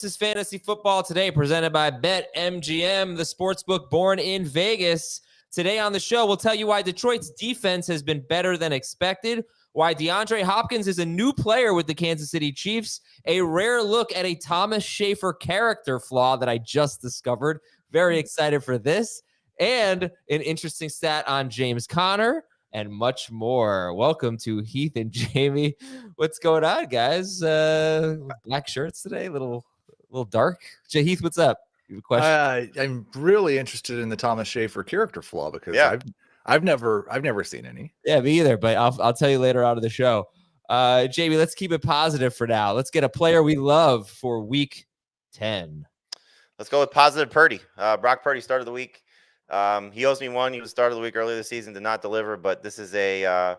This is Fantasy Football Today, presented by BetMGM, the sportsbook born in Vegas. Today on the show, we'll tell you why Detroit's defense has been better than expected, why DeAndre Hopkins is a new player with the Kansas City Chiefs, a rare look at a Thomas Schaefer character flaw that I just discovered. Very excited for this, and an interesting stat on James Conner, and much more. Welcome to Heath and Jamie. What's going on, guys? Black shirts today, a little dark. Jay Heath, what's up? You have a question? I'm really interested in the Thomas Schaefer character flaw because I've never seen any. Yeah, me either. But I'll tell you later out of the show. Jamie, let's keep it positive for now. Let's get a player we love for Week 10. Let's go with positive Purdy. Brock Purdy, start of the week. He owes me one. He was start of the week earlier this season, did not deliver, but this is a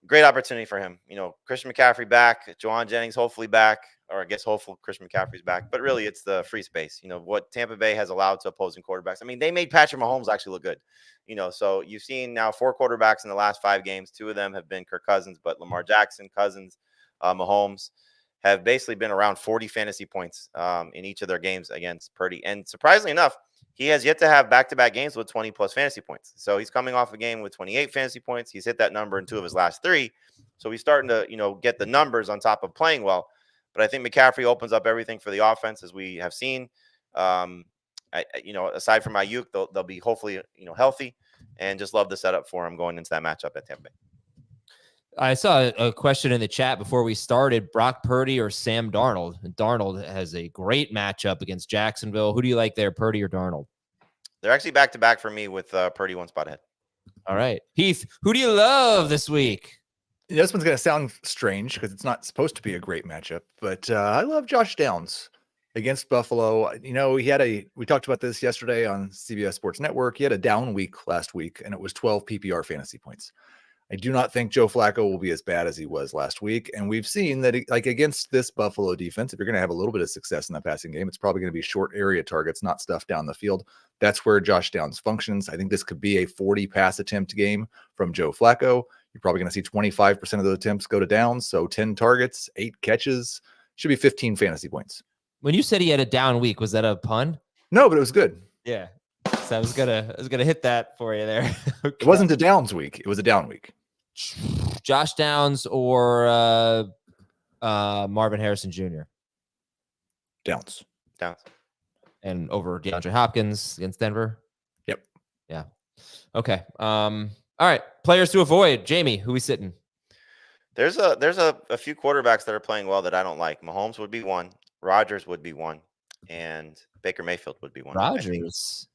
great opportunity for him. You know, Christian McCaffrey back, Juwan Jennings hopefully back, or I guess hopefully Christian McCaffrey's back. But really, it's the free space. You know, what Tampa Bay has allowed to opposing quarterbacks. I mean, they made Patrick Mahomes actually look good. You know, so you've seen now 4 quarterbacks in the last 5 games. 2 of them have been Kirk Cousins, but Lamar Jackson, Cousins, Mahomes have basically been around 40 fantasy points in each of their games against Purdy. And surprisingly enough, he has yet to have back-to-back games with 20-plus fantasy points. So he's coming off a game with 28 fantasy points. He's hit that number in 2 of his last 3. So he's starting to, you know, get the numbers on top of playing well. But I think McCaffrey opens up everything for the offense, as we have seen. You know, aside from Ayuk, they'll be hopefully, you know, healthy, and just love the setup for him going into that matchup at Tampa Bay. I saw a question in the chat before we started, Brock Purdy or Sam Darnold. Darnold has a great matchup against Jacksonville. Who do you like there, Purdy or Darnold? They're actually back-to-back for me with Purdy 1 spot ahead. All right. Heath, who do you love this week? This one's going to sound strange because it's not supposed to be a great matchup, but I love Josh Downs against Buffalo. You know, we talked about this yesterday on CBS Sports Network. He had a down week last week, and it was 12 PPR fantasy points. I do not think Joe Flacco will be as bad as he was last week. And we've seen that, like, against this Buffalo defense, if you're going to have a little bit of success in that passing game, it's probably going to be short area targets, not stuff down the field. That's where Josh Downs functions. I think this could be a 40 pass attempt game from Joe Flacco. You're probably going to see 25% of those attempts go to Downs. So 10 targets, 8 catches, should be 15 fantasy points. When you said he had a down week, was that a pun? No, but it was good. Yeah. So I was gonna hit that for you there. Okay. It wasn't a Downs week. It was a down week. Josh Downs or Marvin Harrison Jr. Downs. And over DeAndre Hopkins against Denver. Yep. Yeah. Okay. All right. Players to avoid. Jamie, who we sitting? There's a few quarterbacks that are playing well that I don't like. Mahomes would be one. Rodgers would be one. And Baker Mayfield would be one. Rodgers.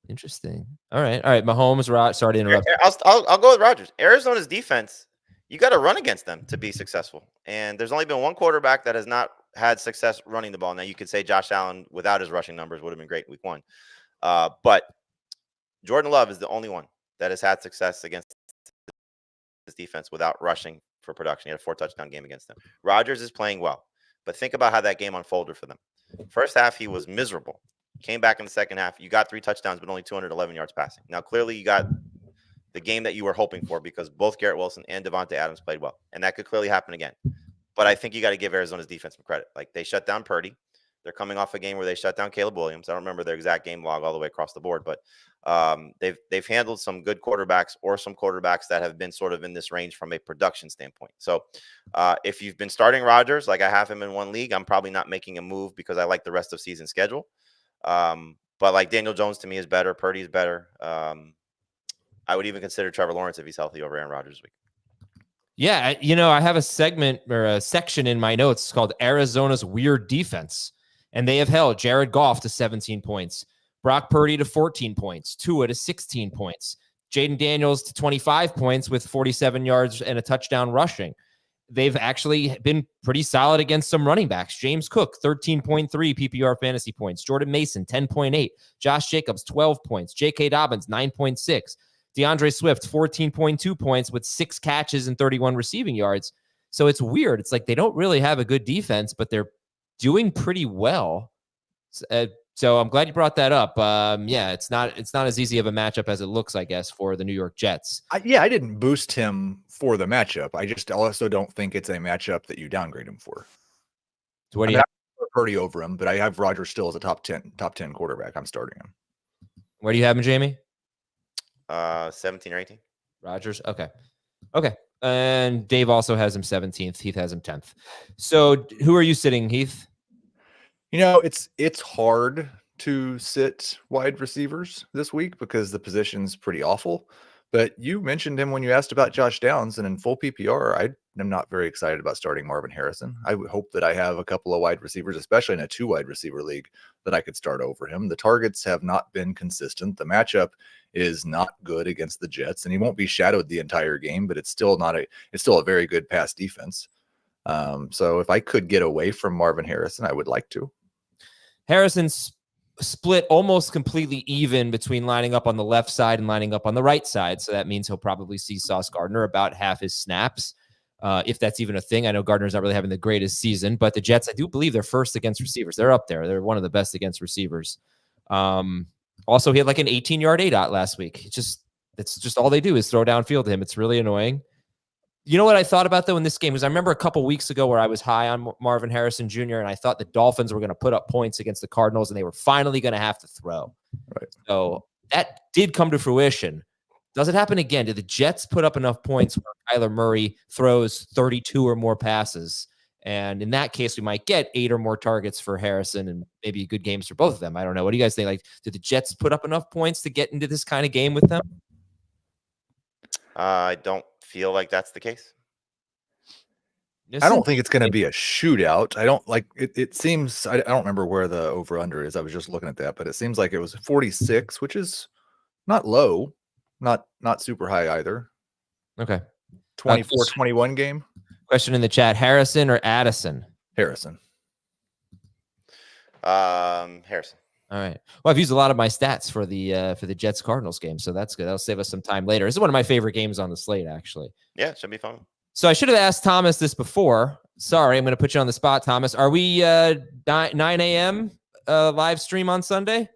Interesting. All right. Mahomes, sorry to interrupt. I'll go with Rodgers. Arizona's defense, you got to run against them to be successful. And there's only been one quarterback that has not had success running the ball. Now, you could say Josh Allen, without his rushing numbers, would have been great week 1. But Jordan Love is the only one that has had success against his defense without rushing for production. He had a 4-touchdown game against them. Rodgers is playing well. But think about how that game unfolded for them. First half, he was miserable. Came back in the second half. You got 3 touchdowns, but only 211 yards passing. Now, clearly, you got the game that you were hoping for because both Garrett Wilson and Devontae Adams played well. And that could clearly happen again. But I think you got to give Arizona's defense some credit. Like, they shut down Purdy. They're coming off a game where they shut down Caleb Williams. I don't remember their exact game log all the way across the board, but they've handled some good quarterbacks or some quarterbacks that have been sort of in this range from a production standpoint. So if you've been starting Rodgers, like I have him in one league, I'm probably not making a move because I like the rest of season schedule. But like Daniel Jones to me is better. Purdy is better. I would even consider Trevor Lawrence if he's healthy over Aaron Rodgers this week. Yeah, you know, I have a segment or a section in my notes called Arizona's Weird Defense, and they have held Jared Goff to 17 points, Brock Purdy to 14 points, Tua to 16 points, Jaden Daniels to 25 points with 47 yards and a touchdown rushing. They've actually been pretty solid against some running backs. James Cook, 13.3 PPR fantasy points. Jordan Mason, 10.8. Josh Jacobs, 12 points. J.K. Dobbins, 9.6. DeAndre Swift, 14.2 points with 6 catches and 31 receiving yards. So it's weird. It's like they don't really have a good defense, but they're doing pretty well. So I'm glad you brought that up. Yeah, it's not as easy of a matchup as it looks, I guess, for the New York Jets. I didn't boost him for the matchup. I just also don't think it's a matchup that you downgrade him for. So what do you have? Purdy over him, but I have Rodgers still as a top 10 quarterback. I'm starting him. Where do you have him, Jamie? 17 or 18. Rodgers. Okay. And Dave also has him 17th. Heath has him 10th. So who are you sitting, Heath? It's hard to sit wide receivers this week because the position's pretty awful. But you mentioned him when you asked about Josh Downs, and in full PPR, I am not very excited about starting Marvin Harrison. I would hope that I have a couple of wide receivers, especially in a 2 wide receiver league, that I could start over him. The targets have not been consistent. The matchup is not good against the Jets, and he won't be shadowed the entire game, but it's still a very good pass defense. So if I could get away from Marvin Harrison, I would like to. Harrison's split almost completely even between lining up on the left side and lining up on the right side. So that means he'll probably see Sauce Gardner about half his snaps, if that's even a thing. I know Gardner's not really having the greatest season, but the Jets, I do believe they're first against receivers. They're up there. They're one of the best against receivers. Also, he had like an 18-yard ADOT last week. It's just all they do is throw downfield to him. It's really annoying. You know what I thought about, though, in this game was I remember a couple weeks ago where I was high on Marvin Harrison Jr., and I thought the Dolphins were going to put up points against the Cardinals, and they were finally going to have to throw. Right. So that did come to fruition. Does it happen again? Did the Jets put up enough points where Kyler Murray throws 32 or more passes? And in that case, we might get 8 or more targets for Harrison and maybe good games for both of them. I don't know. What do you guys think? Like, did the Jets put up enough points to get into this kind of game with them? I don't feel like that's the case. I don't think it's going to be a shootout. I don't like it. It seems, I don't remember where the over under is. I was just looking at that, but it seems like it was 46, which is not low, not super high either. Okay. 24-21 game. Question in the chat: Harrison or Addison? Harrison. Harrison. All right. Well, I've used a lot of my stats for the Jets-Cardinals game, so that's good. That'll save us some time later. This is one of my favorite games on the slate, actually. Yeah, it should be fun. So I should have asked Thomas this before. Sorry, I'm going to put you on the spot, Thomas. Are we 9 a.m. Live stream on Sunday?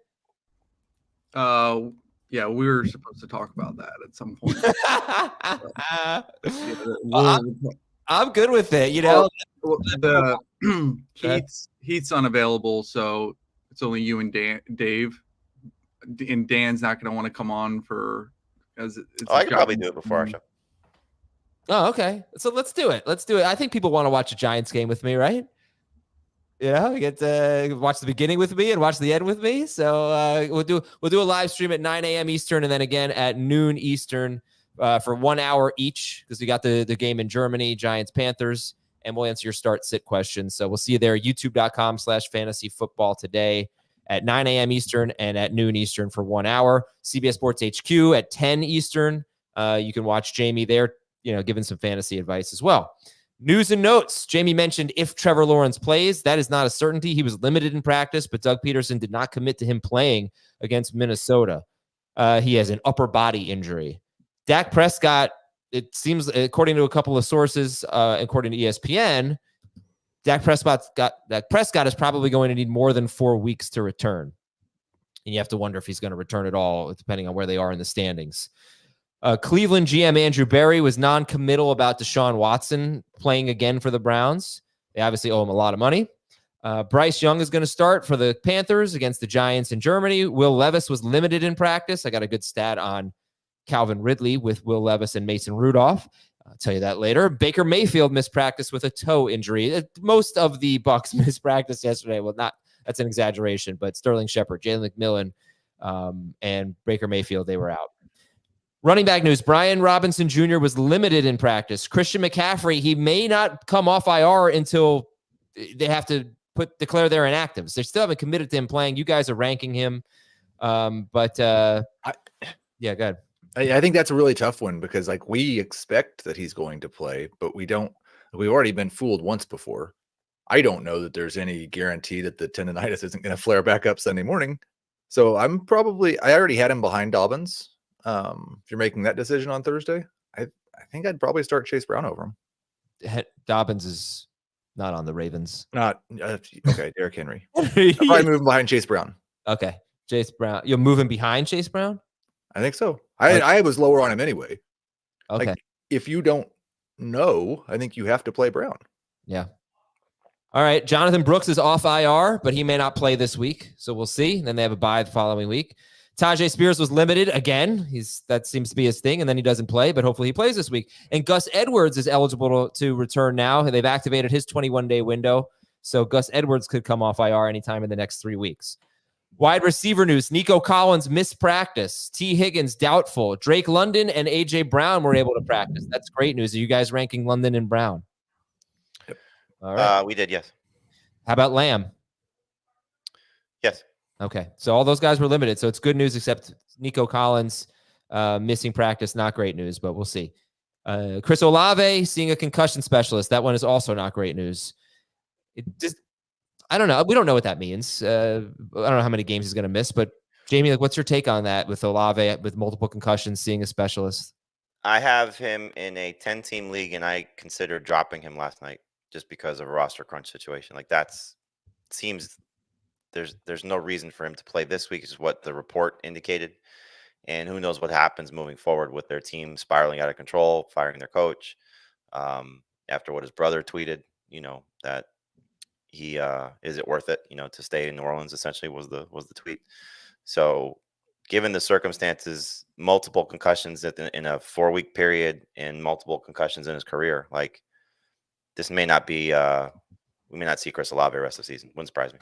Yeah, we were supposed to talk about that at some point. I'm good with it. You know, the Heath's unavailable, so it's only you and Dave. And Dan's not going to want to come on I could probably do it before our show. Oh, okay. So let's do it. I think people want to watch a Giants game with me, right? You get to watch the beginning with me and watch the end with me. So we'll do a live stream at 9 a.m. Eastern and then again at noon Eastern for 1 hour each because we got the game in Germany, Giants-Panthers, and we'll answer your start-sit questions. So we'll see you there, youtube.com/fantasyfootball today at 9 a.m. Eastern and at noon Eastern for 1 hour. CBS Sports HQ at 10 Eastern. You can watch Jamie there, giving some fantasy advice as well. News and notes. Jamie mentioned if Trevor Lawrence plays, that is not a certainty. He was limited in practice, but Doug Peterson did not commit to him playing against Minnesota. He has an upper body injury. Dak Prescott, it seems, according to a couple of sources, according to ESPN, Dak Prescott is probably going to need more than 4 weeks to return. And you have to wonder if he's going to return at all, depending on where they are in the standings. Cleveland GM Andrew Berry was non-committal about Deshaun Watson playing again for the Browns. They obviously owe him a lot of money. Bryce Young is going to start for the Panthers against the Giants in Germany. Will Levis was limited in practice. I got a good stat on Calvin Ridley with Will Levis and Mason Rudolph. I'll tell you that later. Baker Mayfield missed practice with a toe injury. Most of the Bucs missed practice yesterday. Well, that's an exaggeration, but Sterling Shepard, Jalen McMillan, and Baker Mayfield, they were out. Running back news, Brian Robinson Jr. was limited in practice. Christian McCaffrey, he may not come off IR until they have to declare they're inactives. They still haven't committed to him playing. You guys are ranking him. Yeah, go ahead. I think that's a really tough one because we expect that he's going to play, but we've already been fooled once before. I don't know that there's any guarantee that the tendonitis isn't going to flare back up Sunday morning. So I already had him behind Dobbins. If you're making that decision on Thursday, I think I'd probably start Chase Brown over him. Dobbins is not on the Ravens. Not okay. Derrick Henry. I'll probably move him behind Chase Brown. Okay, Chase Brown. You'll move him behind Chase Brown. I think so. I was lower on him anyway. Okay. If you don't know, I think you have to play Brown. Yeah. All right. Jonathan Brooks is off IR, but he may not play this week. So we'll see. And then they have a bye the following week. Tajay Spears was limited again. That seems to be his thing. And then he doesn't play, but hopefully he plays this week. And Gus Edwards is eligible to return now. They've activated his 21-day window. So Gus Edwards could come off IR anytime in the next 3 weeks. Wide receiver news. Nico Collins missed practice. T. Higgins doubtful. Drake London and A.J. Brown were able to practice. That's great news. Are you guys ranking London and Brown? Yep. All right. We did, yes. How about Lamb? Yes. Okay. So all those guys were limited. So it's good news, except Nico Collins missing practice. Not great news, but we'll see. Chris Olave seeing a concussion specialist. That one is also not great news. I don't know. We don't know what that means. I don't know how many games he's going to miss, but Jamie, what's your take on that with Olave with multiple concussions, seeing a specialist? I have him in a 10-team league, and I considered dropping him last night just because of a roster crunch situation. Seems there's no reason for him to play this week, is what the report indicated. And who knows what happens moving forward with their team spiraling out of control, firing their coach. After what his brother tweeted, that he is it worth it, to stay in New Orleans, essentially was the tweet. So given the circumstances, multiple concussions in a 4-week period and multiple concussions in his career, this may not be we may not see Chris Olave the rest of the season. Wouldn't surprise me.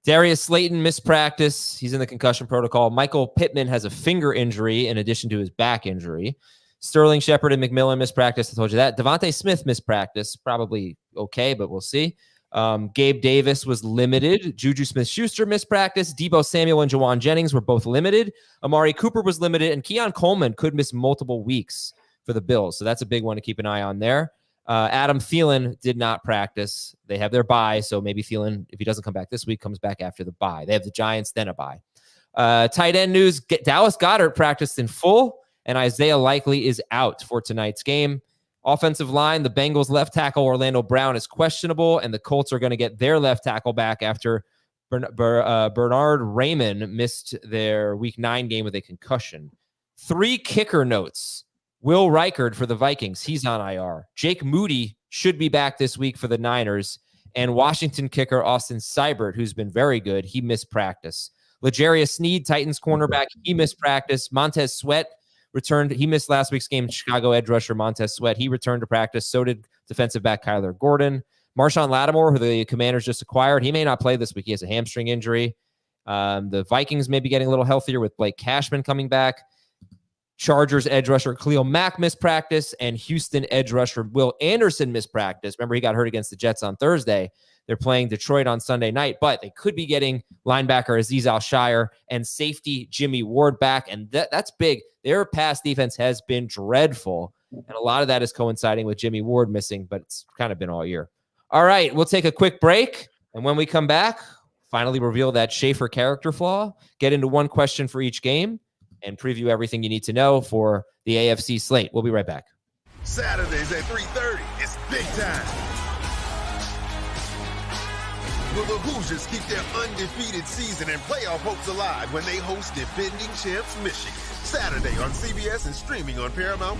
Darius Slayton missed practice. He's in the concussion protocol. Michael Pittman has a finger injury in addition to his back injury. Sterling Shepard and McMillan missed practice. I told you that. Devontae Smith missed practice. Probably okay, but we'll see. Gabe Davis was limited. Juju Smith-Schuster missed practice. Deebo Samuel and Jawan Jennings were both limited. Amari Cooper was limited, and Keon Coleman could miss multiple weeks for the Bills. So that's a big one to keep an eye on there. Adam Thielen did not practice. They have their bye, so maybe Thielen, if he doesn't come back this week, comes back after the bye. They have the Giants, then a bye. Tight end news, Dallas Goedert practiced in full, and Isaiah Likely is out for tonight's game. Offensive line, the Bengals left tackle Orlando Brown is questionable, and the Colts are going to get their left tackle back after Bernard Raymond missed their Week 9 game with a concussion. 3 kicker notes. Will Reichard for the Vikings, he's on IR. Jake Moody should be back this week for the Niners. And Washington kicker Austin Seibert, who's been very good, he missed practice. L'Jarius Sneed, Titans cornerback, he missed practice. Montez Sweat returned. He missed last week's game. Chicago edge rusher Montez Sweat, he returned to practice. So did defensive back Kyler Gordon. Marshawn Lattimore, who the Commanders just acquired, he may not play this week. He has a hamstring injury. The Vikings may be getting a little healthier with Blake Cashman coming back. Chargers edge rusher Khalil Mack missed practice, and Houston edge rusher Will Anderson missed practice. Remember, he got hurt against the Jets on Thursday. They're playing Detroit on Sunday night, but they could be getting linebacker Azeez Al-Shire and safety Jimmy Ward back, and that's big. Their pass defense has been dreadful, and a lot of that is coinciding with Jimmy Ward missing, but it's kind of been all year. All right, we'll take a quick break, and when we come back, finally reveal that Shafir character flaw, get into one question for each game, and preview everything you need to know for the AFC slate. We'll be right back. Saturdays at 3:30, it's big time. Will the Hoosiers keep their undefeated season and playoff hopes alive when they host defending champs Michigan? Saturday on CBS and streaming on Paramount+.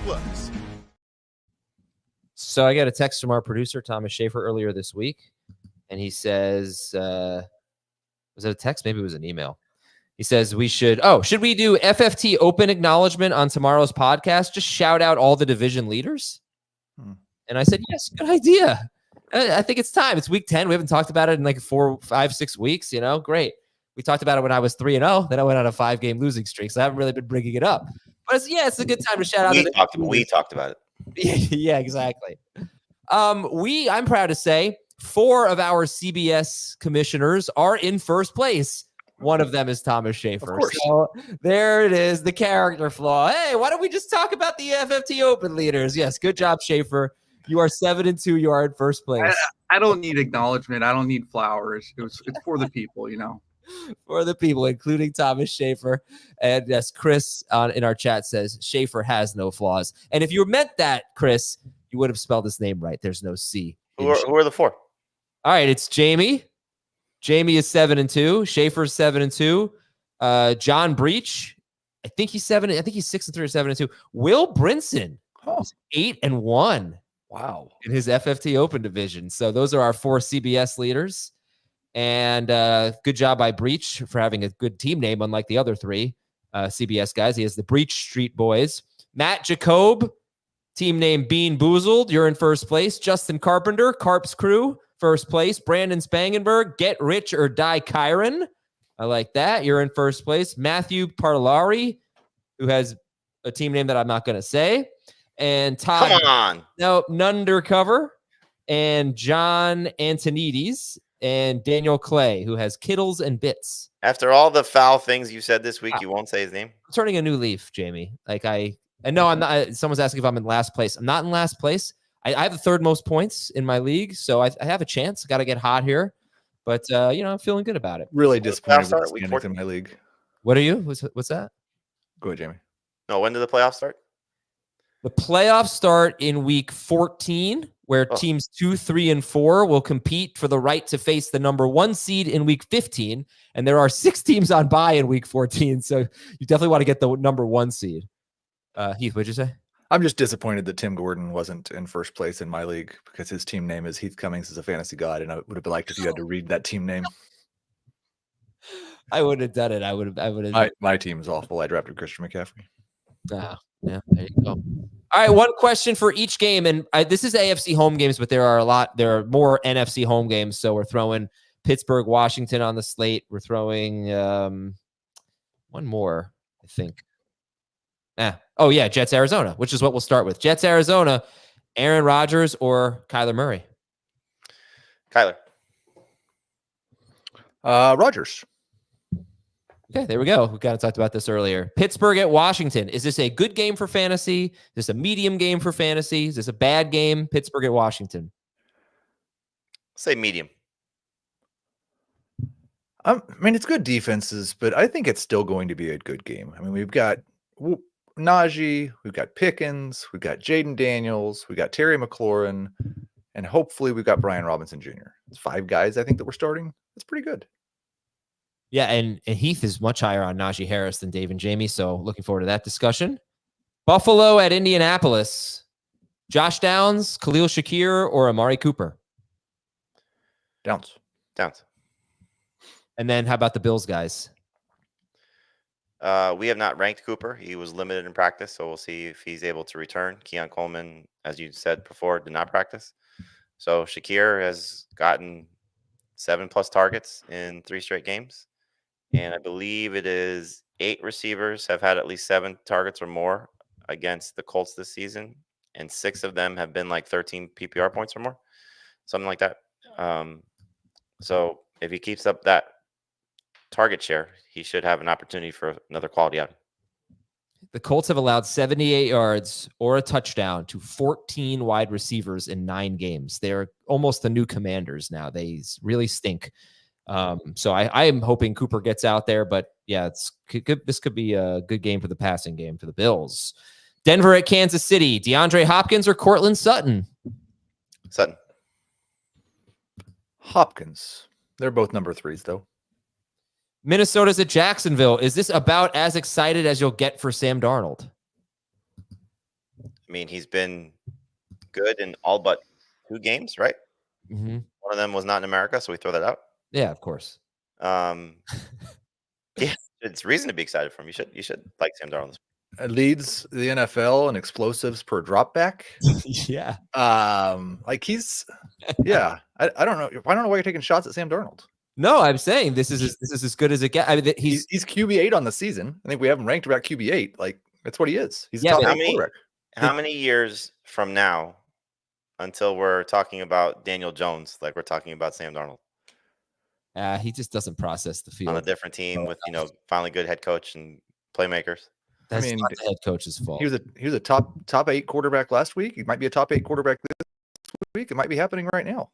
So I got a text from our producer, Thomas Shafir, earlier this week, and he says, was it a text? Maybe it was an email. He says should we do FFT open acknowledgement on tomorrow's podcast? Just shout out all the division leaders. And I said, yes, good idea. I think it's time. It's week 10. We haven't talked about it in like 4, 5, 6 weeks. Great. We talked about it when I was 3-0. Then I went on a 5-game losing streak. So I haven't really been bringing it up. But it's a good time to shout out. We talked about it. Yeah, exactly. I'm proud to say 4 of our CBS commissioners are in first place. One of them is Thomas Shafir. So there it is, the character flaw. Hey, why don't we just talk about the FFT Open leaders? Yes, good job, Shafir. You are 7-2. You are in first place. I don't need acknowledgement. I don't need flowers. It's for the people, For the people, including Thomas Shafir. And yes, Chris in our chat says Shafir has no flaws. And if you meant that, Chris, you would have spelled his name right. There's no C. Who are the 4? All right, it's Jamie. Jamie is 7-2. Shafir's 7-2. John Breach, I think he's 7. I think he's 6-3 or 7-2. Will Brinson is 8-1. Wow. in his FFT Open division. So those are our 4 CBS leaders. And good job by Breach for having a good team name, unlike the other 3 CBS guys. He has the Breach Street Boys. Matt Jacob, team name Bean Boozled. You're in first place. Justin Carpenter, Carp's Crew, first place. Brandon Spangenberg, Get Rich or Die Kyron. I like that. You're in first place. Matthew Parlari, who has a team name that I'm not going to say. And Todd. Come on. No, Nundercover. And John Antonides. And Daniel Clay, who has Kittles and Bits. After all the foul things you said this week, you won't say his name? I'm turning a new leaf, Jamie. Like I know I'm not. Someone's asking if I'm in last place. I'm not in last place. I have the 3rd most points in my league, so I have a chance. Got to get hot here, but I'm feeling good about it. Really disappointed with the Week standings 14. in my league. What are you? What's that? Go ahead, Jamie. No, when did the playoffs start? The playoffs start in week 14, where teams 2, 3, and 4 will compete for the right to face the number 1 seed in week 15. And there are 6 teams on bye in week 14. So you definitely want to get the number 1 seed. Heath, what'd you say? I'm just disappointed that Tim Gordon wasn't in first place in my league because his team name is Heath Cummings is a fantasy god. And I would have liked if you had to read that team name. I would have done it. I would have. My team is awful. I drafted Christian McCaffrey. Yeah, there you go. All right, one question for each game, and this is AFC home games, but there are more NFC home games. So we're throwing Pittsburgh, Washington on the slate. We're throwing one more, I think. Jets, Arizona, which is what we'll start with. Jets, Arizona, Aaron Rodgers or Kyler Murray? Kyler. Rodgers. Okay, there we go. We kind of talked about this earlier. Pittsburgh at Washington. Is this a good game for fantasy? Is this a medium game for fantasy? Is this a bad game? Pittsburgh at Washington. Say medium. I mean, it's good defenses, but I think it's still going to be a good game. I mean, we've got Najee, we've got Pickens, we've got Jaden Daniels, we've got Terry McLaurin, and hopefully we've got Brian Robinson Jr. It's 5 guys, I think, that we're starting. That's pretty good. Yeah, and Heath is much higher on Najee Harris than Dave and Jamie, so looking forward to that discussion. Buffalo at Indianapolis. Josh Downs, Khalil Shakir, or Amari Cooper? Downs. And then how about the Bills guys? We have not ranked Cooper. He was limited in practice, so we'll see if he's able to return. Keon Coleman, as you said before, did not practice. So Shakir has gotten 7+ targets in 3 straight games. And I believe it is 8 receivers have had at least 7 targets or more against the Colts this season. And 6 of them have been like 13 PPR points or more, something like that. So if he keeps up that target share, he should have an opportunity for another quality outing. The Colts have allowed 78 yards or a touchdown to 14 wide receivers in 9 games. They're almost the new Commanders now. They really stink. So I am hoping Cooper gets out there, but yeah, this could be a good game for the passing game for the Bills. Denver at Kansas City. DeAndre Hopkins or Courtland Sutton? Sutton. Hopkins. They're both number 3s, though. Minnesota's at Jacksonville. Is this about as excited as you'll get for Sam Darnold? I mean, he's been good in all but 2 games, right? Mm-hmm. One of them was not in America, so we throw that out. Yeah, of course. Yeah, it's reason to be excited for him. You should like Sam Darnold. Leads the NFL in explosives per drop back. Yeah. Like he's, yeah. I don't know. I don't know why you're taking shots at Sam Darnold. No, I'm saying this is as good as it gets. I mean, he's QB8 on the season. I think we have him ranked about QB8. Like that's what he is. He's Yeah, top but 8 quarterback. How many years from now until we're talking about Daniel Jones like we're talking about Sam Darnold? he just doesn't process the field On a different team with, finally good head coach and playmakers. That's I mean, not the head coach's fault. He was a top 8 quarterback last week. He might be a top 8 quarterback this week. It might be happening right now.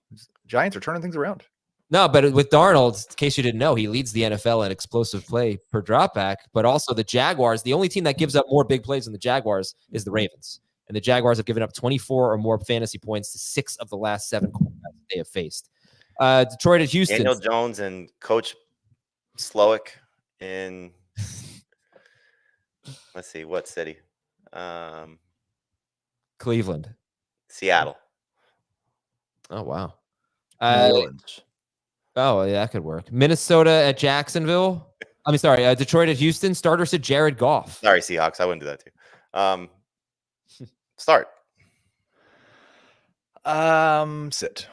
Giants are turning things around. No, but with Darnold, in case you didn't know, he leads the NFL in explosive play per dropback. But also the Jaguars, the only team that gives up more big plays than the Jaguars is the Ravens. And the Jaguars have given up 24 or more fantasy points to 6 of the last 7 quarterbacks they have faced. Detroit at Houston. Daniel Jones and Coach Slowick in, let's see, what city? Cleveland. Seattle. Oh, wow. New Orleans. Oh, yeah, that could work. Minnesota at Jacksonville. I mean, sorry, Detroit at Houston. Starter said Jared Goff. Sorry, Seahawks. I wouldn't do that too. Start. Sit.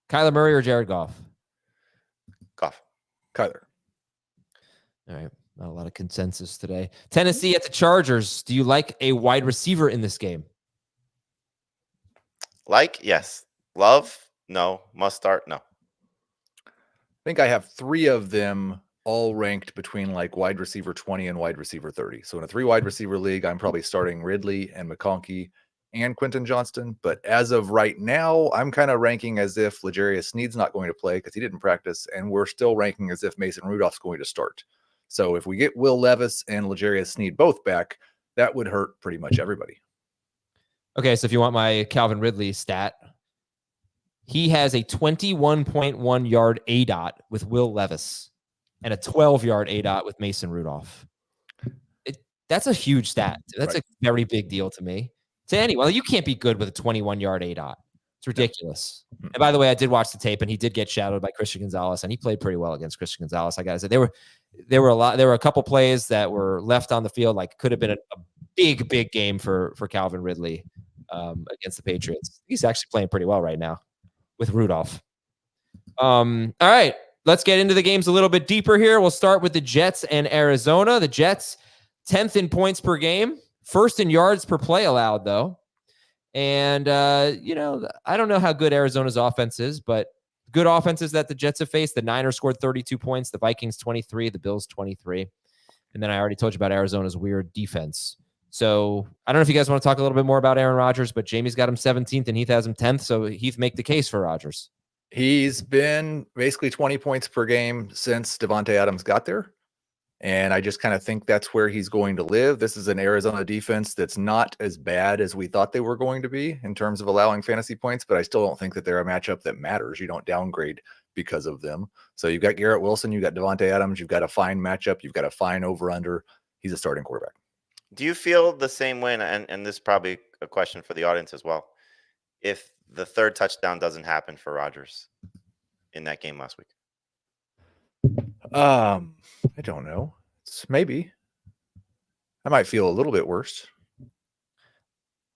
Kyler Murray or Jared Goff? Goff. Kyler. All right. Not a lot of consensus today. Tennessee at the Chargers. Do you like a wide receiver in this game? Like, yes. Love, no. Must start, no. I think I have 3 of them all ranked between like wide receiver 20 and wide receiver 30. So in a 3 wide receiver league, I'm probably starting Ridley and McConkey and Quentin Johnston. But as of right now, I'm kind of ranking as if L'Jarius Sneed's not going to play because he didn't practice. And we're still ranking as if Mason Rudolph's going to start. So if we get Will Levis and L'Jarius Sneed both back, that would hurt pretty much everybody. Okay, so if you want my Calvin Ridley stat, he has a 21.1 yard ADOT with Will Levis and a 12-yard ADOT with Mason Rudolph. That's a huge stat. That's a very big deal to me. To anyone, you can't be good with a 21-yard ADOT. It's ridiculous. And by the way, I did watch the tape, and he did get shadowed by Christian Gonzalez, and he played pretty well against Christian Gonzalez. I gotta say, there were a couple plays that were left on the field, like could have been a big game for Calvin Ridley against the Patriots. He's actually playing pretty well right now with Rudolph. All right, let's get into the games a little bit deeper here. We'll start with the Jets and Arizona. The Jets, 10th in points per game, first in yards per play allowed, though. And, I don't know how good Arizona's offense is, but good offenses that the Jets have faced. The Niners scored 32 points, the Vikings 23, the Bills 23. And then I already told you about Arizona's weird defense. So I don't know if you guys want to talk a little bit more about Aaron Rodgers, but Jamie's got him 17th and Heath has him 10th. So Heath, make the case for Rodgers. He's been basically 20 points per game since Devontae Adams got there. And I just kind of think that's where he's going to live. This is an Arizona defense that's not as bad as we thought they were going to be in terms of allowing fantasy points, but I still don't think that they're a matchup that matters. You don't downgrade because of them. So you've got Garrett Wilson, you've got Devontae Adams, you've got a fine matchup, you've got a fine over-under. He's a starting quarterback. Do you feel the same way, and this is probably a question for the audience as well, if the third touchdown doesn't happen for Rodgers in that game last week? I don't know. Maybe. I might feel a little bit worse.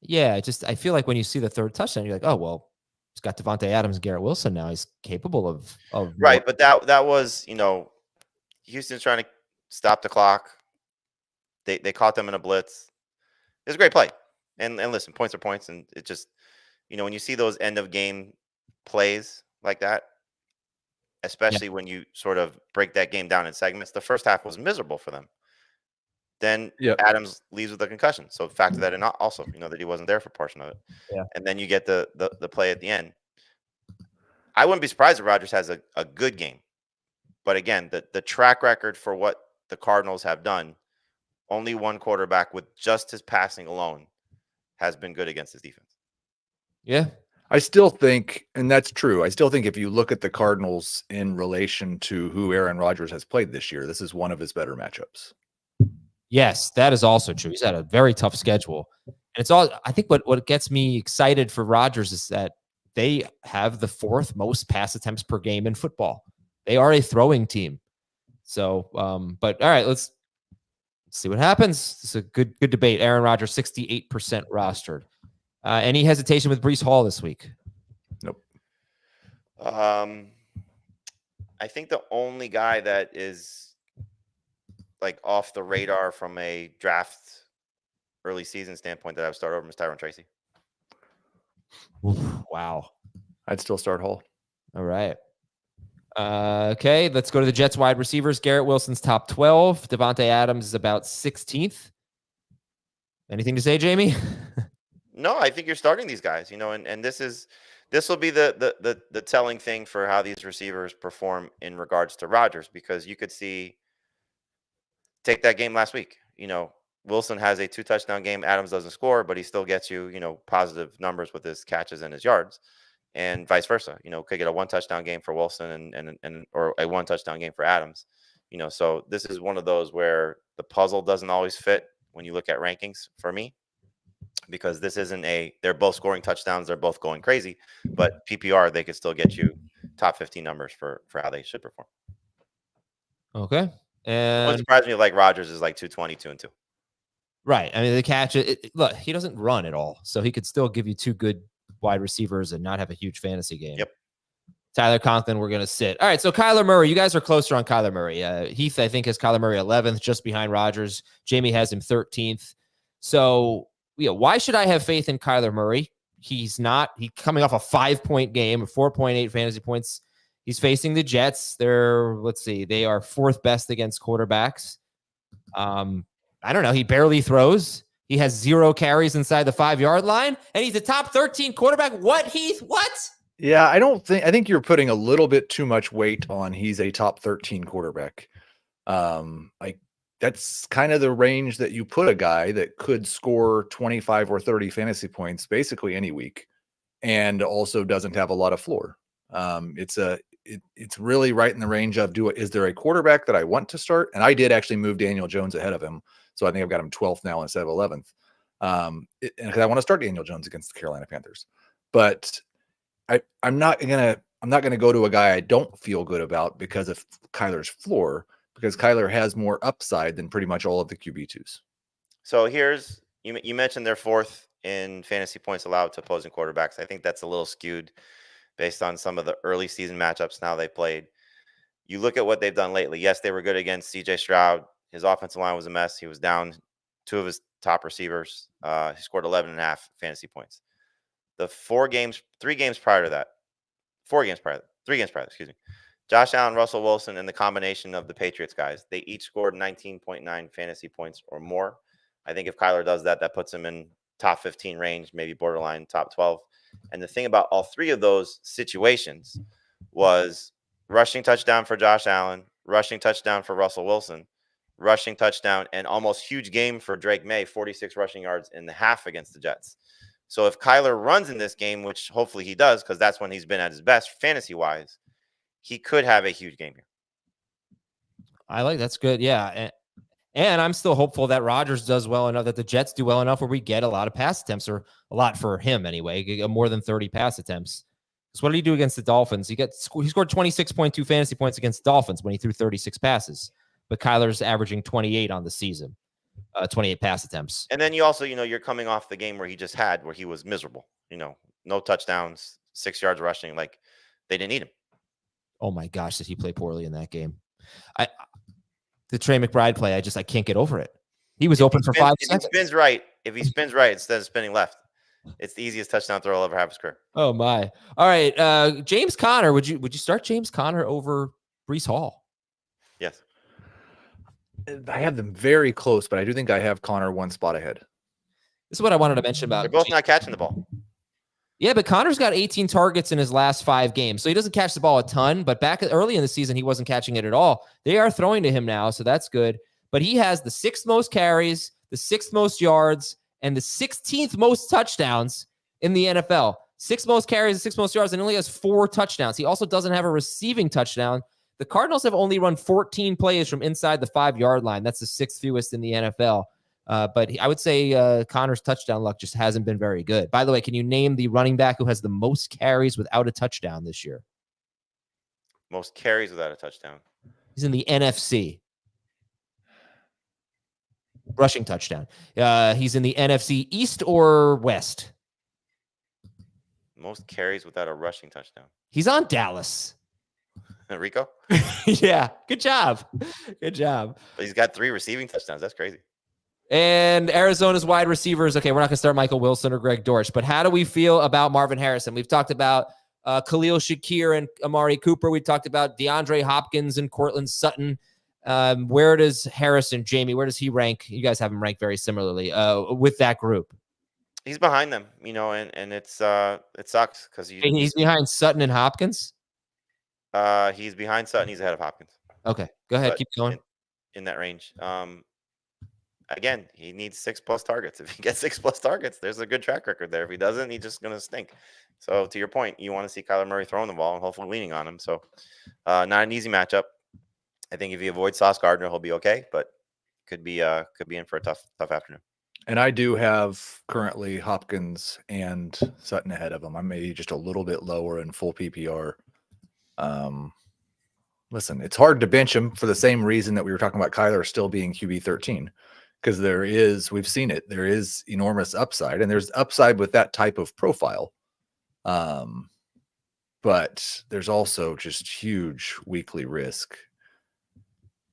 Yeah, I feel like when you see the third touchdown, you're like, oh, well, he's got Devontae Adams and Garrett Wilson now. He's capable of right, but that was, Houston's trying to stop the clock. They caught them in a blitz. It was a great play. And listen, points are points, and it just, when you see those end of game plays like that, especially when you sort of break that game down in segments. The first half was miserable for them. Then Adams leaves with a concussion. So factor that in also, that he wasn't there for a portion of it. Yeah. And then you get the play at the end. I wouldn't be surprised if Rodgers has a good game. But again, the track record for what the Cardinals have done, only one quarterback with just his passing alone has been good against his defense. Yeah. I still think, and that's true, I still think if you look at the Cardinals in relation to who Aaron Rodgers has played this year, this is one of his better matchups. Yes, that is also true. He's had a very tough schedule. And it's all, I think what gets me excited for Rodgers is that they have the 4th most pass attempts per game in football. They are a throwing team. So, but all right, let's see what happens. It's a good debate. Aaron Rodgers, 68% rostered. Any hesitation with Breece Hall this week? Nope. I think the only guy that is like off the radar from a draft early season standpoint that I would start over is Tyron Tracy. Oof, wow. I'd still start Hall. All right. Okay, let's go to the Jets wide receivers. Garrett Wilson's top 12. Devontae Adams is about 16th. Anything to say, Jamie? No, I think you're starting these guys, and this will be the telling thing for how these receivers perform in regards to Rodgers, because you could take that game last week. Wilson has a 2-touchdown game. Adams doesn't score, but he still gets you, positive numbers with his catches and his yards, and vice versa. Could get a 1-touchdown game for Wilson and or a 1-touchdown game for Adams. So this is one of those where the puzzle doesn't always fit when you look at rankings for me. because this isn't they're both scoring touchdowns. They're both going crazy, but PPR, they could still get you top 15 numbers for how they should perform. Okay. It And wouldn't surprise me like Rodgers is like 220, 2-2. right. I mean, the catch, look, he doesn't run at all. So he could still give you two good wide receivers and not have a huge fantasy game. Yep. Tyler Conklin, we're going to sit. All right. So Kyler Murray, you guys are closer on Kyler Murray. Heath, I think, has Kyler Murray 11th, just behind Rodgers. Jamie has him 13th. So, why should I have faith in Kyler Murray? He's coming off a 5-point game, 4.8 fantasy points. He's facing the Jets. They are 4th best against quarterbacks. I don't know. He barely throws. He has 0 carries inside the 5-yard line, and he's a top 13 quarterback. What, Heath? What? Yeah, I think you're putting a little bit too much weight on he's a top 13 quarterback. That's kind of the range that you put a guy that could score 25 or 30 fantasy points basically any week and also doesn't have a lot of floor. It's really right in the range of is there a quarterback that I want to start? And I did actually move Daniel Jones ahead of him. So I think I've got him 12th now instead of 11th. Because I want to start Daniel Jones against the Carolina Panthers. But I'm not gonna go to a guy I don't feel good about because of Kyler's floor, because Kyler has more upside than pretty much all of the QB2s. So you mentioned they're 4th in fantasy points allowed to opposing quarterbacks. I think that's a little skewed based on some of the early season matchups now they played. You look at what they've done lately. Yes, they were good against CJ Stroud. His offensive line was a mess. He was down 2 of his top receivers. He scored 11.5 fantasy points. The 3 games prior to that, excuse me. Josh Allen, Russell Wilson, and the combination of the Patriots guys, they each scored 19.9 fantasy points or more. I think if Kyler does that, that puts him in top 15 range, maybe borderline top 12. And the thing about all 3 of those situations was rushing touchdown for Josh Allen, rushing touchdown for Russell Wilson, rushing touchdown, and almost huge game for Drake May, 46 rushing yards in the half against the Jets. So if Kyler runs in this game, which hopefully he does, because that's when he's been at his best fantasy-wise, he could have a huge game here. That's good. Yeah. And I'm still hopeful that Rodgers does well enough, that the Jets do well enough where we get a lot of pass attempts, or a lot for him anyway, more than 30 pass attempts. So what did he do against the Dolphins? He scored 26.2 fantasy points against Dolphins when he threw 36 passes, but Kyler's averaging 28 on the season, 28 pass attempts. And then you also, you're coming off the game where he was miserable, no touchdowns, 6 yards rushing. Like, they didn't need him. Oh my gosh, did he play poorly in that game? The Trey McBride play, I can't get over it. He was open for 5 seconds. If he spins right instead of spinning left, it's the easiest touchdown throw I'll ever have his career. Oh my! All right, James Conner. Would you start James Conner over Breece Hall? Yes. I have them very close, but I do think I have Conner 1 spot ahead. This is what I wanted to mention about. They're both not catching the ball. Yeah, but Connor's got 18 targets in his last 5 games. So he doesn't catch the ball a ton, but back early in the season, he wasn't catching it at all. They are throwing to him now, so that's good. But he has the 6th most carries, the 6th most yards, and the 16th most touchdowns in the NFL. 6th most carries, 6th most yards, and only has 4 touchdowns. He also doesn't have a receiving touchdown. The Cardinals have only run 14 plays from inside the 5-yard line. That's the 6th fewest in the NFL. But I would say Connor's touchdown luck just hasn't been very good. By the way, can you name the running back who has the most carries without a touchdown this year? Most carries without a touchdown. He's in the NFC. Rushing touchdown. He's in the NFC East or West? Most carries without a rushing touchdown. He's on Dallas. Rico? Yeah. Good job. Good job. But he's got 3 receiving touchdowns. That's crazy. And Arizona's wide receivers. Okay, we're not going to start Michael Wilson or Greg Dortch, but how do we feel about Marvin Harrison? We've talked about Khalil Shakir and Amari Cooper. We talked about DeAndre Hopkins and Courtland Sutton. Where does Harrison, Jamie, where does he rank? You guys have him ranked very similarly with that group. He's behind them, and it's it sucks because he's behind Sutton and Hopkins. He's behind Sutton. He's ahead of Hopkins. Okay, go ahead. But keep going. In that range. Again, he needs 6+ targets. If he gets 6+ targets, there's a good track record there. If he doesn't, he's just going to stink. So to your point, you want to see Kyler Murray throwing the ball and hopefully leaning on him. So not an easy matchup. I think if you avoid Sauce Gardner, he'll be okay, but could be in for a tough afternoon. And I do have currently Hopkins and Sutton ahead of them. I'm maybe just a little bit lower in full PPR. Listen, it's hard to bench him for the same reason that we were talking about Kyler still being QB 13, because we've seen it, there is enormous upside, and there's upside with that type of profile. But there's also just huge weekly risk.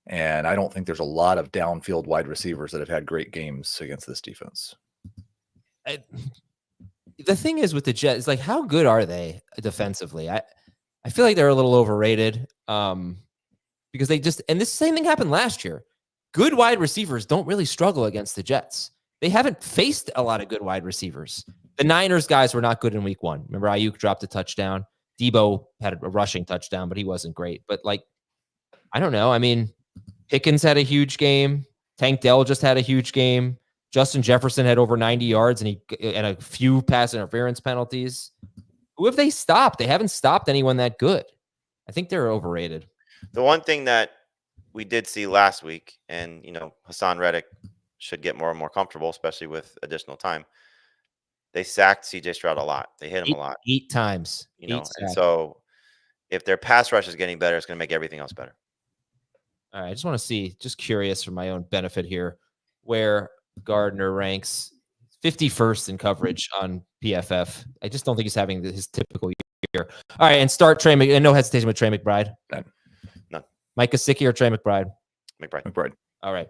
And I don't think there's a lot of downfield wide receivers that have had great games against this defense. The thing is with the Jets, like, how good are they defensively? I feel like they're a little overrated because they just, and this same thing happened last year. Good wide receivers don't really struggle against the Jets. They haven't faced a lot of good wide receivers. The Niners guys were not good in week 1. Remember, Ayuk dropped a touchdown. Debo had a rushing touchdown, but he wasn't great. But, like, I don't know. I mean, Pickens had a huge game. Tank Dell just had a huge game. Justin Jefferson had over 90 yards and a few pass interference penalties. Who have they stopped? They haven't stopped anyone that good. I think they're overrated. The one thing that we did see last week, and Hassan Reddick should get more and more comfortable, especially with additional time. They sacked CJ Stroud a lot. They hit him a lot. 8 times. And so if their pass rush is getting better, it's going to make everything else better. All right, I just want to see, just curious for my own benefit here, where Gardner ranks 51st in coverage on PFF. I just don't think he's having his typical year. All right, and start Trey McBride. No hesitation with Trey McBride. None. Mike Gesicki or Trey McBride? McBride. All right.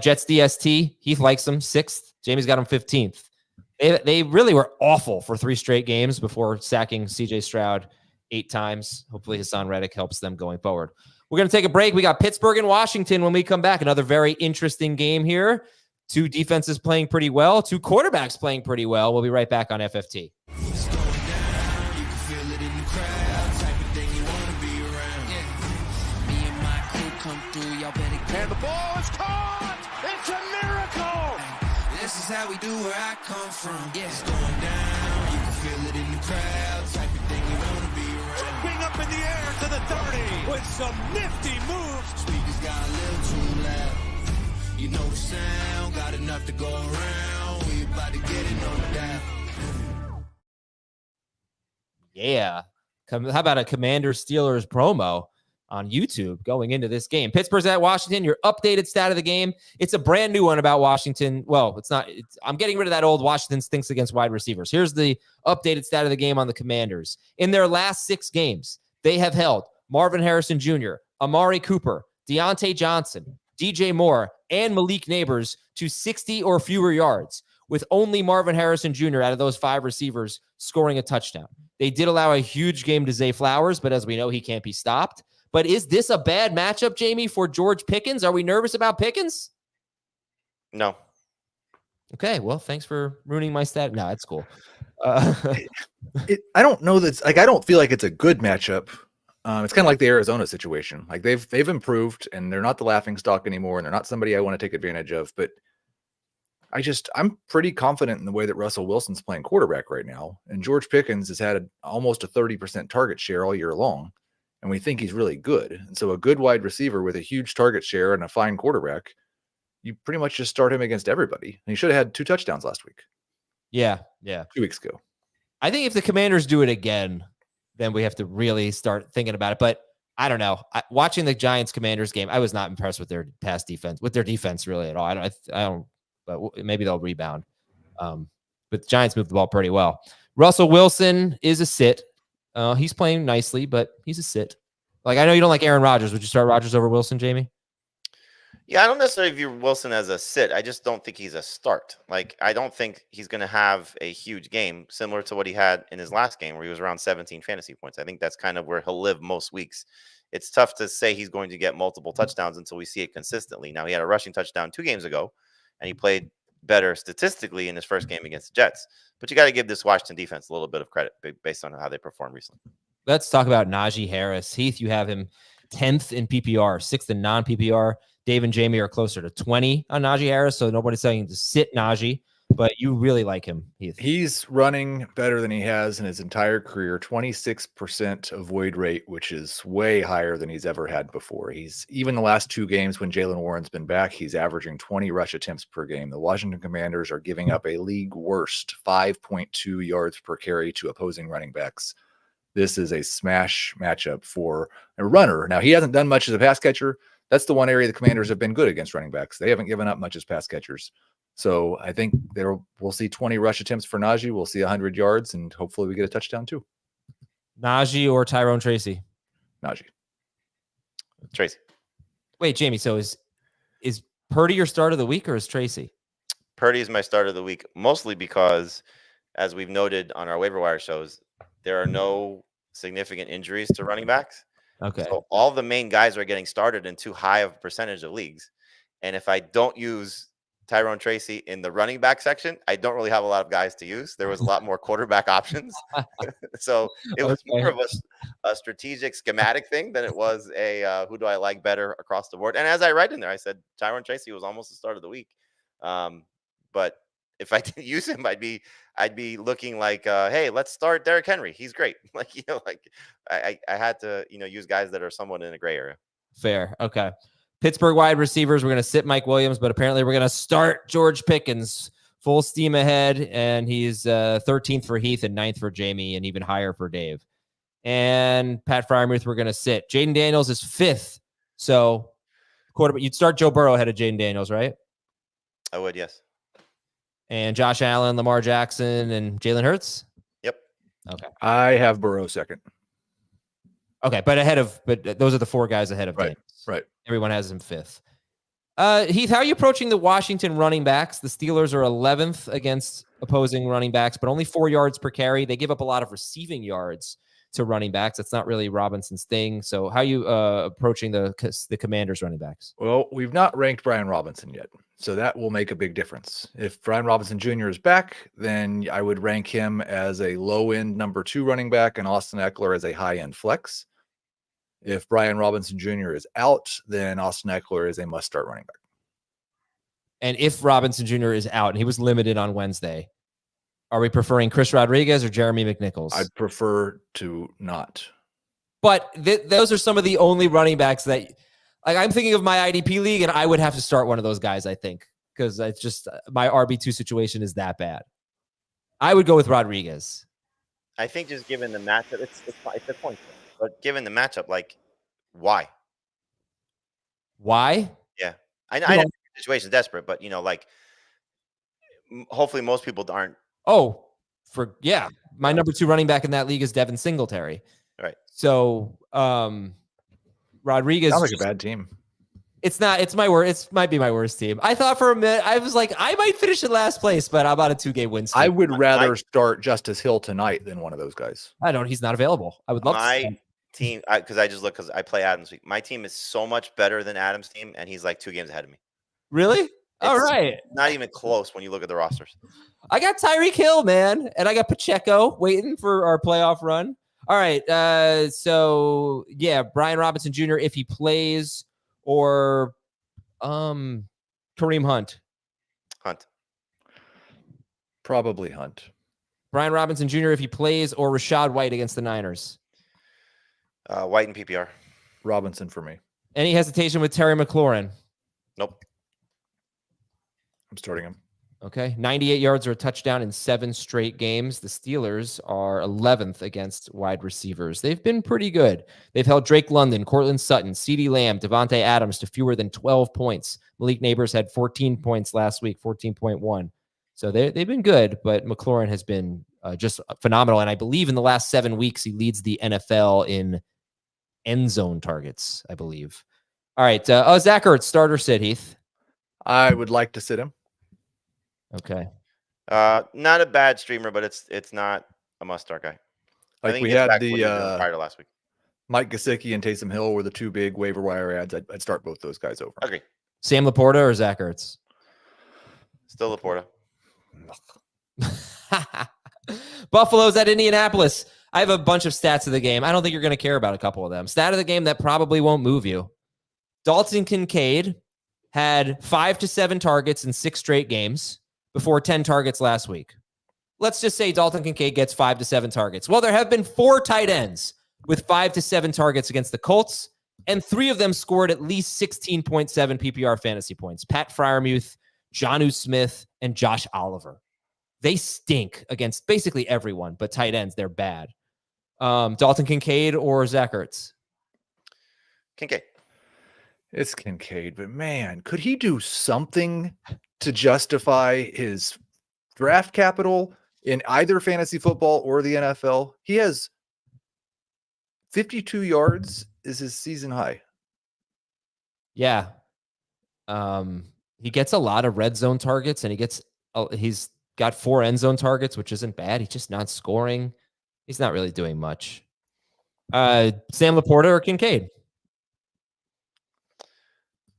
Jets DST. Heath likes him 6th. Jamie's got him 15th. They really were awful for 3 straight games before sacking CJ Stroud 8 times. Hopefully Hassan Reddick helps them going forward. We're going to take a break. We got Pittsburgh and Washington when we come back. Another very interesting game here. 2 defenses playing pretty well. 2 quarterbacks playing pretty well. We'll be right back on FFT. And the ball is caught. It's a miracle. This is how we do where I come from. Yeah, it's going down. You can feel it in the crowd. Type of thing you want to be around. Jumping up in the air to the 30 with some nifty moves. Speakers got a little too loud. You know the sound. Got enough to go around. We about to get it, no doubt. Yeah. How about a Commanders-Steelers promo on YouTube going into this game? Pittsburgh's at Washington. Your updated stat of the game. It's a brand new one about Washington. Well, it's not. I'm getting rid of that old Washington stinks against wide receivers. Here's the updated stat of the game on the Commanders. In their last 6 games, they have held Marvin Harrison Jr., Amari Cooper, Deontay Johnson, DJ Moore, and Malik Neighbors to 60 or fewer yards, with only Marvin Harrison Jr. out of those 5 receivers scoring a touchdown. They did allow a huge game to Zay Flowers, but as we know, he can't be stopped. But is this a bad matchup, Jamie, for George Pickens? Are we nervous about Pickens? No. Okay, well, thanks for ruining my stat. No, that's cool. I don't know that's like, I don't feel like it's a good matchup. It's kind of like the Arizona situation. Like they've improved and they're not the laughing stock anymore, and they're not somebody I want to take advantage of. But I'm pretty confident in the way that Russell Wilson's playing quarterback right now. And George Pickens has had almost a 30% target share all year long. And we think he's really good. And so a good wide receiver with a huge target share and a fine quarterback, you pretty much just start him against everybody. And he should have had 2 touchdowns last week. Yeah. 2 weeks ago. I think if the Commanders do it again, then we have to really start thinking about it. But I don't know. Watching the Giants-Commanders game, I was not impressed with their pass defense, with their defense really at all. I don't. But maybe they'll rebound. But the Giants moved the ball pretty well. Russell Wilson is a sit. He's playing nicely, but he's a sit. Like, I know you don't like Aaron Rodgers. Would you start Rodgers over Wilson, Jamie? Yeah, I don't necessarily view Wilson as a sit. I just don't think he's a start. Like, I don't think he's going to have a huge game similar to what he had in his last game where he was around 17 fantasy points. I think that's kind of where he'll live most weeks. It's tough to say he's going to get multiple touchdowns until we see it consistently. Now, he had a rushing touchdown 2 games ago, and he played better statistically in his first game against the Jets. But you got to give this Washington defense a little bit of credit based on how they performed recently. Let's talk about Najee Harris. Heath, you have him 10th in PPR, 6th in non-PPR. Dave and Jamie are closer to 20 on Najee Harris, so nobody's saying to sit Najee. but you really like him, Heath. He's running better than he has in his entire career. 26% avoid rate, which is way higher than he's ever had before. He's even the last 2 games when Jalen Warren's been back, he's averaging 20 rush attempts per game. The Washington Commanders are giving up a league worst 5.2 yards per carry to opposing running backs. This is a smash matchup for a runner. Now, he hasn't done much as a pass catcher. That's the one area the Commanders have been good against running backs. They haven't given up much as pass catchers. So I think we'll see 20 rush attempts for Najee. We'll see 100 yards, and hopefully we get a touchdown too. Najee or Tyrone Tracy? Najee. Tracy. Wait, Jamie, so is Purdy your start of the week or is Tracy? Purdy is my start of the week, mostly because, as we've noted on our waiver wire shows, there are no significant injuries to running backs. Okay. So all the main guys are getting started in too high of a percentage of leagues. And if I don't use Tyrone Tracy in the running back section, I don't really have a lot of guys to use. There was a lot more quarterback options. So it was more of a strategic schematic thing than it was a who do I like better across the board. And as I write in there, I said Tyrone Tracy was almost the start of the week. But if I didn't use him, I'd be looking like, hey, let's start Derrick Henry. He's great. I had to, use guys that are somewhat in a gray area. Fair. Okay. Pittsburgh wide receivers, we're going to sit Mike Williams, but apparently we're going to start George Pickens full steam ahead. And he's 13th for Heath and 9th for Jamie and even higher for Dave. And Pat Freiermuth, we're going to sit. Jaden Daniels is 5th. So quarterback, you'd start Joe Burrow ahead of Jaden Daniels, right? I would, yes. And Josh Allen, Lamar Jackson, and Jalen Hurts? Yep. Okay. I have Burrow second. Okay, but those are the 4 guys ahead of Daniels. Right. Everyone has him 5th. Heath, how are you approaching the Washington running backs? The Steelers are 11th against opposing running backs, but only 4 yards per carry. They give up a lot of receiving yards to running backs. That's not really Robinson's thing. So how are you approaching the Commanders running backs? Well, we've not ranked Brian Robinson yet, so that will make a big difference. If Brian Robinson Jr. is back, then I would rank him as a low-end number 2 running back and Austin Eckler as a high-end flex. If Brian Robinson Jr. is out, then Austin Eckler is a must-start running back. And if Robinson Jr. is out, and he was limited on Wednesday, are we preferring Chris Rodriguez or Jeremy McNichols? I'd prefer to not. But those are some of the only running backs that, like, I'm thinking of my IDP league, and I would have to start one of those guys, I think, because it's just my RB2 situation is that bad. I would go with Rodriguez. I think just given the matchup, it's a point. But given the matchup, like, why? Why? Yeah. I know the situation's desperate, but, hopefully most people aren't. Oh, my number 2 running back in that league is Devin Singletary. Right. So, Rodriguez. Sounds like a bad team. It's not. It's my worst. It might be my worst team. I thought for a minute, I was like, I might finish in last place, but I'm on a 2-game win streak. I would rather start Justice Hill tonight than one of those guys. He's not available. I would love my team, because I just look, because I play Adams week. My team is so much better than Adams' team, and he's like 2 games ahead of me. Really? All right. Not even close when you look at the rosters. I got Tyreek Hill, man, and I got Pacheco waiting for our playoff run. All right. So yeah, Brian Robinson Jr. if he plays, or Kareem Hunt. Probably Hunt. Brian Robinson Jr. if he plays, or Rashad White against the Niners. White and PPR. Robinson for me. Any hesitation with Terry McLaurin? Nope. I'm starting him. Okay. 98 yards or a touchdown in 7 straight games. The Steelers are 11th against wide receivers. They've been pretty good. They've held Drake London, Courtland Sutton, CeeDee Lamb, Devontae Adams to fewer than 12 points. Malik Neighbors had 14 points last week, 14.1. So they've been good, but McLaurin has been just phenomenal. And I believe in the last 7 weeks, he leads the NFL in end zone targets, I believe. All right. Zach Ertz, starter sit, Heath. I would like to sit him. Okay. Not a bad streamer, but it's not a must-start guy. Like we had prior to last week. Mike Gesicki and Taysom Hill were the 2 big waiver wire ads. I'd start both those guys over. Agree. Sam Laporta or Zach Ertz? Still Laporta. Buffalo's at Indianapolis. I have a bunch of stats of the game. I don't think you're going to care about a couple of them. Stat of the game that probably won't move you. Dalton Kincaid had 5 to 7 targets in 6 straight games. before 10 targets last week. Let's just say Dalton Kincaid gets 5 to 7 targets. Well, there have been 4 tight ends with 5 to 7 targets against the Colts, and 3 of them scored at least 16.7 PPR fantasy points. Pat Freiermuth, Jonnu Smith, and Josh Oliver. They stink against basically everyone, but tight ends, they're bad. Dalton Kincaid or Zach Ertz? Kincaid. It's Kincaid, but man, could he do something to justify his draft capital in either fantasy football or the NFL? He has 52 yards is his season high. Yeah. He gets a lot of red zone targets, and he's got 4 end zone targets, which isn't bad. He's just not scoring. He's not really doing much. Sam Laporta or Kincaid?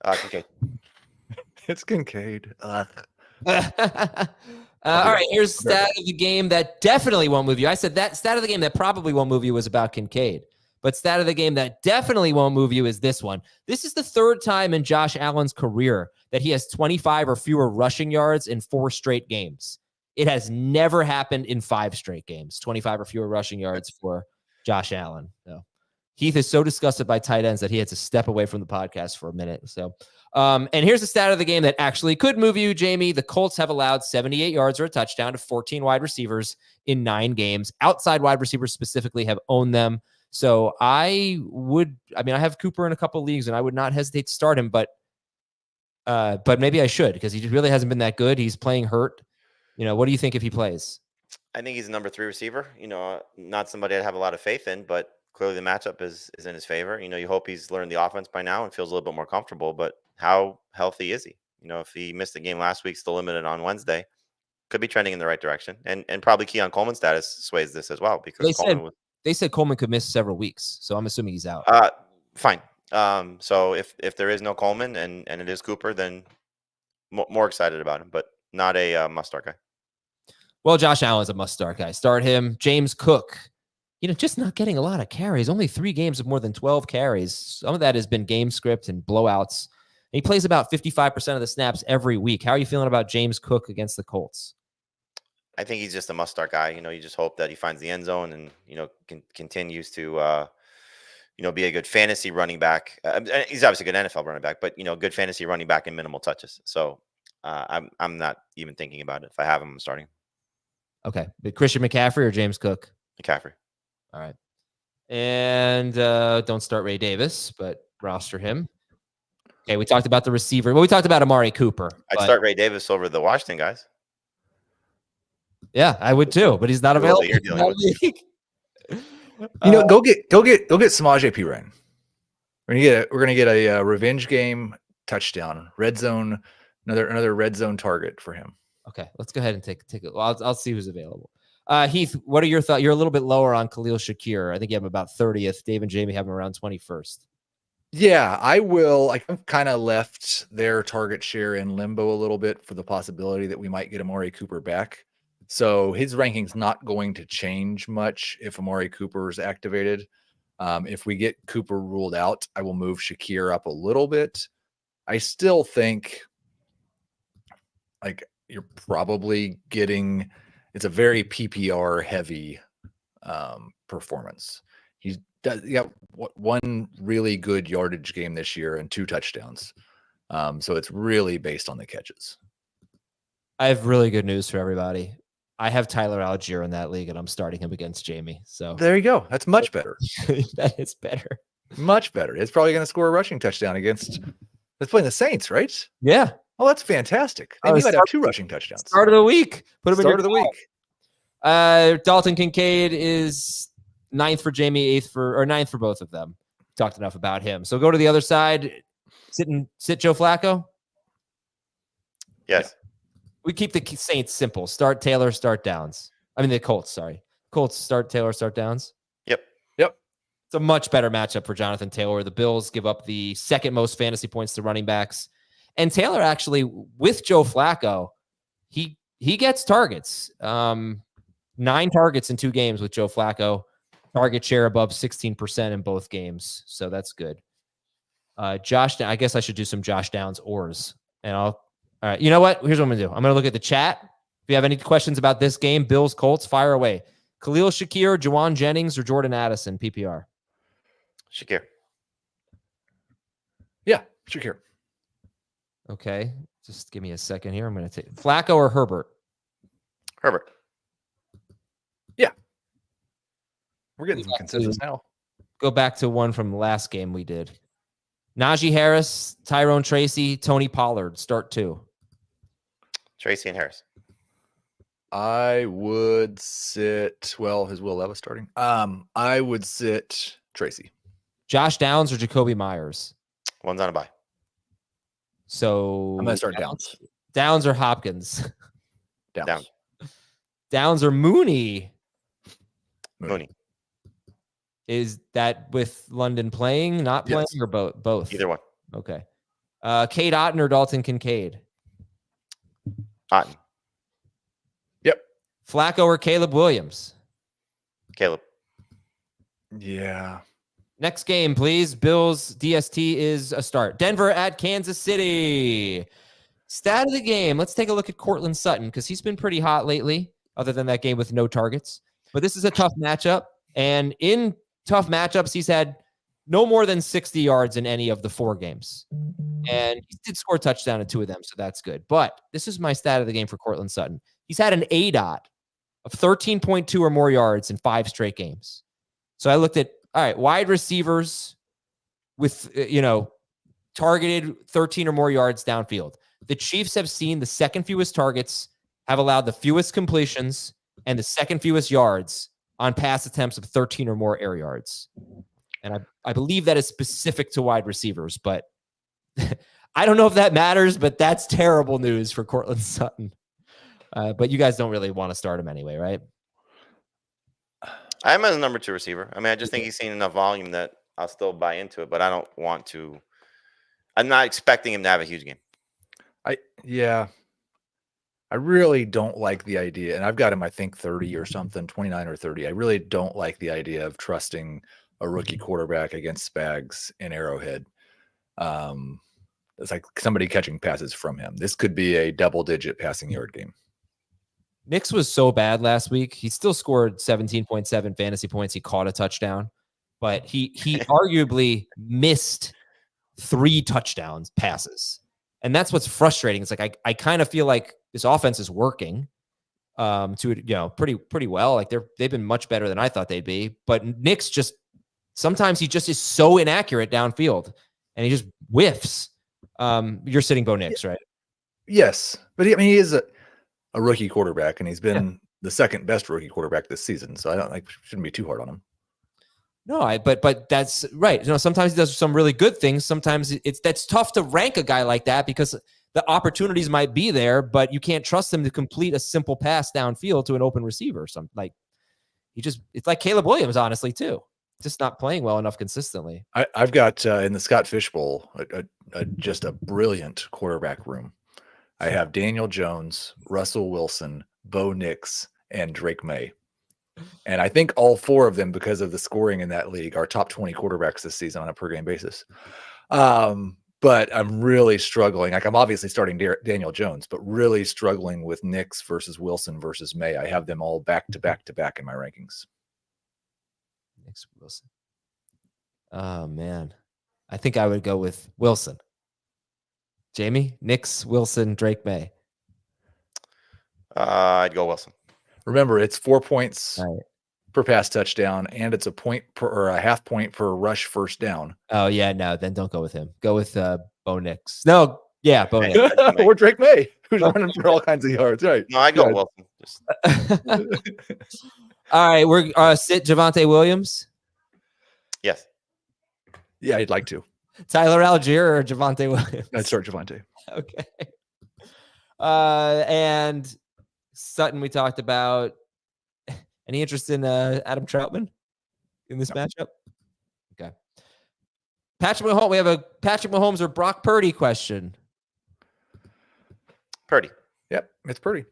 Kincaid. It's Kincaid. All right, here's stat of the game that definitely won't move you. I said that stat of the game that probably won't move you was about Kincaid. But stat of the game that definitely won't move you is this one. This is the 3rd time in Josh Allen's career that he has 25 or fewer rushing yards in 4 straight games. It has never happened in 5 straight games. 25 or fewer rushing yards for Josh Allen. So Heath is so disgusted by tight ends that he had to step away from the podcast for a minute. So, and here's the stat of the game that actually could move you, Jamie. The Colts have allowed 78 yards or a touchdown to 14 wide receivers in 9 games. Outside wide receivers specifically have owned them. So I have Cooper in a couple leagues, and I would not hesitate to start him, but maybe I should, because he really hasn't been that good. He's playing hurt. What do you think if he plays? I think he's a number 3 receiver. Not somebody I'd have a lot of faith in, but clearly the matchup is in his favor. You hope he's learned the offense by now and feels a little bit more comfortable, but how healthy is he? If he missed the game last week, still limited on Wednesday, could be trending in the right direction. And probably Keon Coleman's status sways this as well, because they said Coleman could miss several weeks. So I'm assuming he's out. Fine. So if there is no Coleman and it is Cooper, then more excited about him, but not a must-start guy. Well, Josh Allen's a must-start guy. Start him. James Cook, just not getting a lot of carries. Only 3 games of more than 12 carries. Some of that has been game script and blowouts. He plays about 55% of the snaps every week. How are you feeling about James Cook against the Colts? I think he's just a must-start guy. You just hope that he finds the end zone and, continues to, be a good fantasy running back. He's obviously a good NFL running back, but, good fantasy running back in minimal touches. So I'm not even thinking about it. If I have him, I'm starting. Okay. But Christian McCaffrey or James Cook? McCaffrey. All right. And don't start Ray Davis, but roster him. Okay, we talked about the receiver. Well, we talked about Amari Cooper. I'd start Ray Davis over the Washington guys. Yeah, I would too, but he's not available. You're dealing with. Go get Samaje Perine. We're gonna get a revenge game touchdown, red zone, another red zone target for him. Okay, let's go ahead and take it. Well, I'll see who's available. Heath, what are your thoughts? You're a little bit lower on Khalil Shakir. I think you have him about 30th. Dave and Jamie have him around 21st. Yeah, I will. I've kind of left their target share in limbo a little bit for the possibility that we might get Amari Cooper back. So his ranking's not going to change much if Amari Cooper is activated. If we get Cooper ruled out, I will move Shakir up a little bit. I still think you're probably getting, it's a very PPR heavy performance. He got one really good yardage game this year and 2 touchdowns. So it's really based on the catches. I have really good news for everybody. I have Tyler Algier in that league, and I'm starting him against Jamie. So there you go. That's much better. That is better. Much better. It's probably going to score a rushing touchdown against. That's playing the Saints, right? Yeah. Oh, that's fantastic. They might have 2 rushing touchdowns. Start of the week. Put him start of the week. Dalton Kincaid is 9th for Jamie, 9th for both of them. Talked enough about him. So go to the other side. Sit Joe Flacco. Yes. We keep the Saints simple. Start Taylor, start Downs. The Colts, sorry. Colts, start Taylor, start Downs. Yep. It's a much better matchup for Jonathan Taylor. The Bills give up the 2nd most fantasy points to running backs. And Taylor actually, with Joe Flacco, he gets targets. 9 targets in 2 games with Joe Flacco. Target share above 16% in both games. So that's good. I guess I should do some Josh Downs ors. And All right. You know what? Here's what I'm going to do. I'm going to look at the chat. If you have any questions about this game, Bills-Colts, fire away. Khalil Shakir, Juwan Jennings, or Jordan Addison, PPR? Shakir. Yeah, Shakir. Okay. Just give me a second here. I'm going to take Flacco or Herbert? Herbert. Yeah. We're getting some consensus now. Go back to one from the last game we did. Najee Harris, Tyrone Tracy, Tony Pollard, start 2. Tracy and Harris. I would sit, well, is Will Levis starting? I would sit Tracy. Josh Downs or Jacoby Myers? One's on a bye. So I'm going to start Downs. Downs or Hopkins? Downs. Downs or Mooney? Mooney. Is that with London playing, not playing, Yes. or both? Either one. Okay. Cade Otton or Dalton Kincaid? Otten. Yep. Flacco or Caleb Williams? Caleb. Yeah. Next game, please. Bills DST is a start. Denver at Kansas City. Stat of the game. Let's take a look at Courtland Sutton because he's been pretty hot lately, other than that game with no targets. But this is a tough matchup. And in tough matchups, he's had no more than 60 yards in any of the 4 games. And he did score a touchdown in 2 of them, so that's good. But this is my stat of the game for Courtland Sutton. He's had an ADOT of 13.2 or more yards in 5 straight games. So I looked at, all right, wide receivers with, targeted 13 or more yards downfield. The Chiefs have seen the second fewest targets, have allowed the fewest completions, and the second fewest yards on pass attempts of 13 or more air yards. And I believe that is specific to wide receivers, but I don't know if that matters, but that's terrible news for Courtland Sutton. But you guys don't really want to start him anyway, right? I'm as a number 2 receiver. I mean, I just think he's seen enough volume that I'll still buy into it, but I don't want to. I'm not expecting him to have a huge game. I really don't like the idea, and I've got him, I think, 30 or something, 29 or 30. I really don't like the idea of trusting a rookie quarterback against Spags in Arrowhead. It's like somebody catching passes from him. This could be a double-digit passing yard game. Nix was so bad last week. He still scored 17.7 fantasy points. He caught a touchdown, but he arguably missed 3 touchdowns passes. And that's what's frustrating. It's like I kind of feel like this offense is working pretty well. Like they've been much better than I thought they'd be. But Nix sometimes he just is so inaccurate downfield and he just whiffs. You're sitting Bo Nix, right? Yes, but he is a rookie quarterback, and he's been the second best rookie quarterback this season. So I don't shouldn't be too hard on him. No, but that's right. Sometimes he does some really good things. Sometimes that's tough to rank a guy like that because the opportunities might be there, but you can't trust him to complete a simple pass downfield to an open receiver. It's like Caleb Williams, honestly, too. Just not playing well enough consistently. I've got in the Scott Fish Bowl just a brilliant quarterback room. I have Daniel Jones, Russell Wilson, Bo Nix, and Drake May. And I think all 4 of them, because of the scoring in that league, are top 20 quarterbacks this season on a per game basis. But I'm really struggling. Like I'm obviously starting Daniel Jones, but really struggling with Nix versus Wilson versus May. I have them all back to back to back in my rankings. Nix, Wilson. Oh man, I think I would go with Wilson. Jamie, Nix, Wilson, Drake May. I'd go Wilson. Remember, it's 4 points per pass touchdown, and it's a half point per rush first down. Oh yeah, no, then don't go with him. Go with Bo Nix. No, yeah, Bo Nix. Or Drake May, who's running for all kinds of yards. Right? No, I'd go Wilson. All right, we're sit Javonte Williams. Yes. Yeah, I'd like to. Tyler Algier or Javonte Williams? I'd start Javonte. Okay. And Sutton, we talked about. Any interest in Adam Troutman in this matchup? Okay. Patrick Mahomes. We have a Patrick Mahomes or Brock Purdy question. Purdy. Yep, it's Purdy.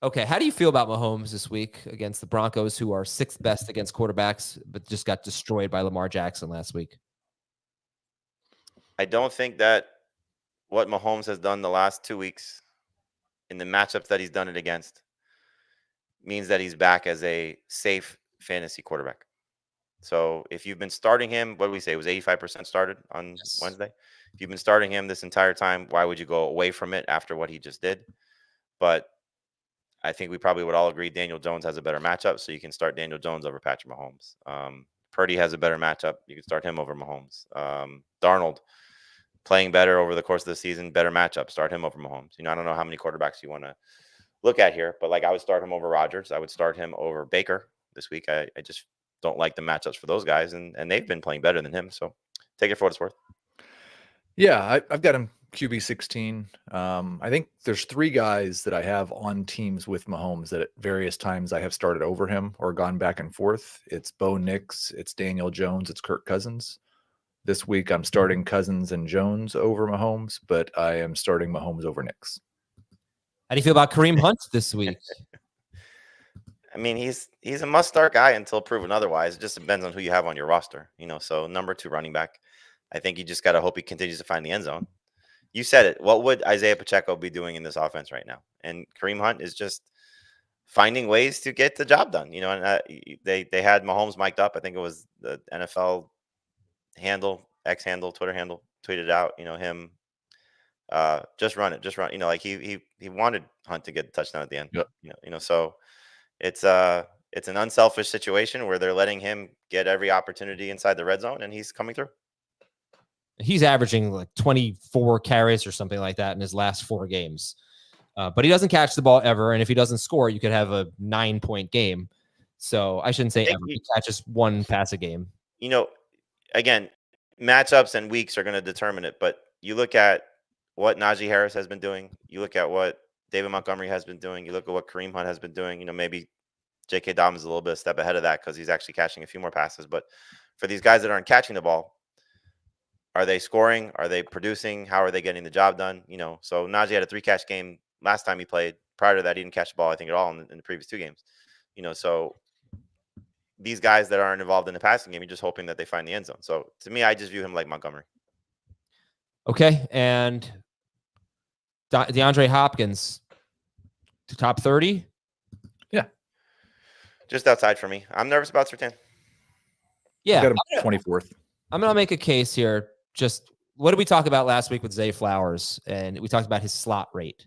Okay. How do you feel about Mahomes this week against the Broncos, who are 6th best against quarterbacks, but just got destroyed by Lamar Jackson last week? I don't think that what Mahomes has done the last 2 weeks in the matchups that he's done it against means that he's back as a safe fantasy quarterback. So if you've been starting him, what did we say? It was 85% started on Wednesday. If you've been starting him this entire time, why would you go away from it after what he just did? But I think we probably would all agree Daniel Jones has a better matchup, so you can start Daniel Jones over Patrick Mahomes. Purdy has a better matchup. You can start him over Mahomes. Darnold playing better over the course of the season, better matchup. Start him over Mahomes. I don't know how many quarterbacks you want to look at here, but I would start him over Rodgers. I would start him over Baker this week. I just don't like the matchups for those guys, and they've been playing better than him. So take it for what it's worth. Yeah, I've got him QB 16. I think there's 3 guys that I have on teams with Mahomes that at various times I have started over him or gone back and forth. It's Bo Nix, it's Daniel Jones, it's Kirk Cousins. This week I'm starting Cousins and Jones over Mahomes, but I am starting Mahomes over Nix. How do you feel about Kareem Hunt this week? I mean, he's a must-start guy until proven otherwise. It just depends on who you have on your roster, So number 2 running back, I think you just got to hope he continues to find the end zone. You said it. What would Isaiah Pacheco be doing in this offense right now? And Kareem Hunt is just finding ways to get the job done. And they had Mahomes mic'd up. I think it was the NFL handle, X handle, Twitter handle, tweeted out. Him. Just run it. He wanted Hunt to get the touchdown at the end. Yep. So it's an unselfish situation where they're letting him get every opportunity inside the red zone, and he's coming through. He's averaging 24 carries or something like that in his last 4 games. But he doesn't catch the ball ever. And if he doesn't score, you could have a 9-point game. So I shouldn't say ever. He catches 1 pass a game. Again, matchups and weeks are going to determine it. But you look at what Najee Harris has been doing. You look at what David Montgomery has been doing. You look at what Kareem Hunt has been doing. Maybe J.K. Dobbins is a little bit a step ahead of that because he's actually catching a few more passes. But for these guys that aren't catching the ball, are they scoring? Are they producing? How are they getting the job done? So Najee had a 3-catch game last time he played. Prior to that, he didn't catch the ball, I think, at all in the previous 2 games. So these guys that aren't involved in the passing game, you're just hoping that they find the end zone. So to me, I just view him like Montgomery. Okay, and DeAndre Hopkins, to top 30? Yeah. Just outside for me. I'm nervous about Surtain. Yeah. Got him 24th. I'm going to make a case here. Just what did we talk about last week with Zay Flowers? And we talked about his slot rate.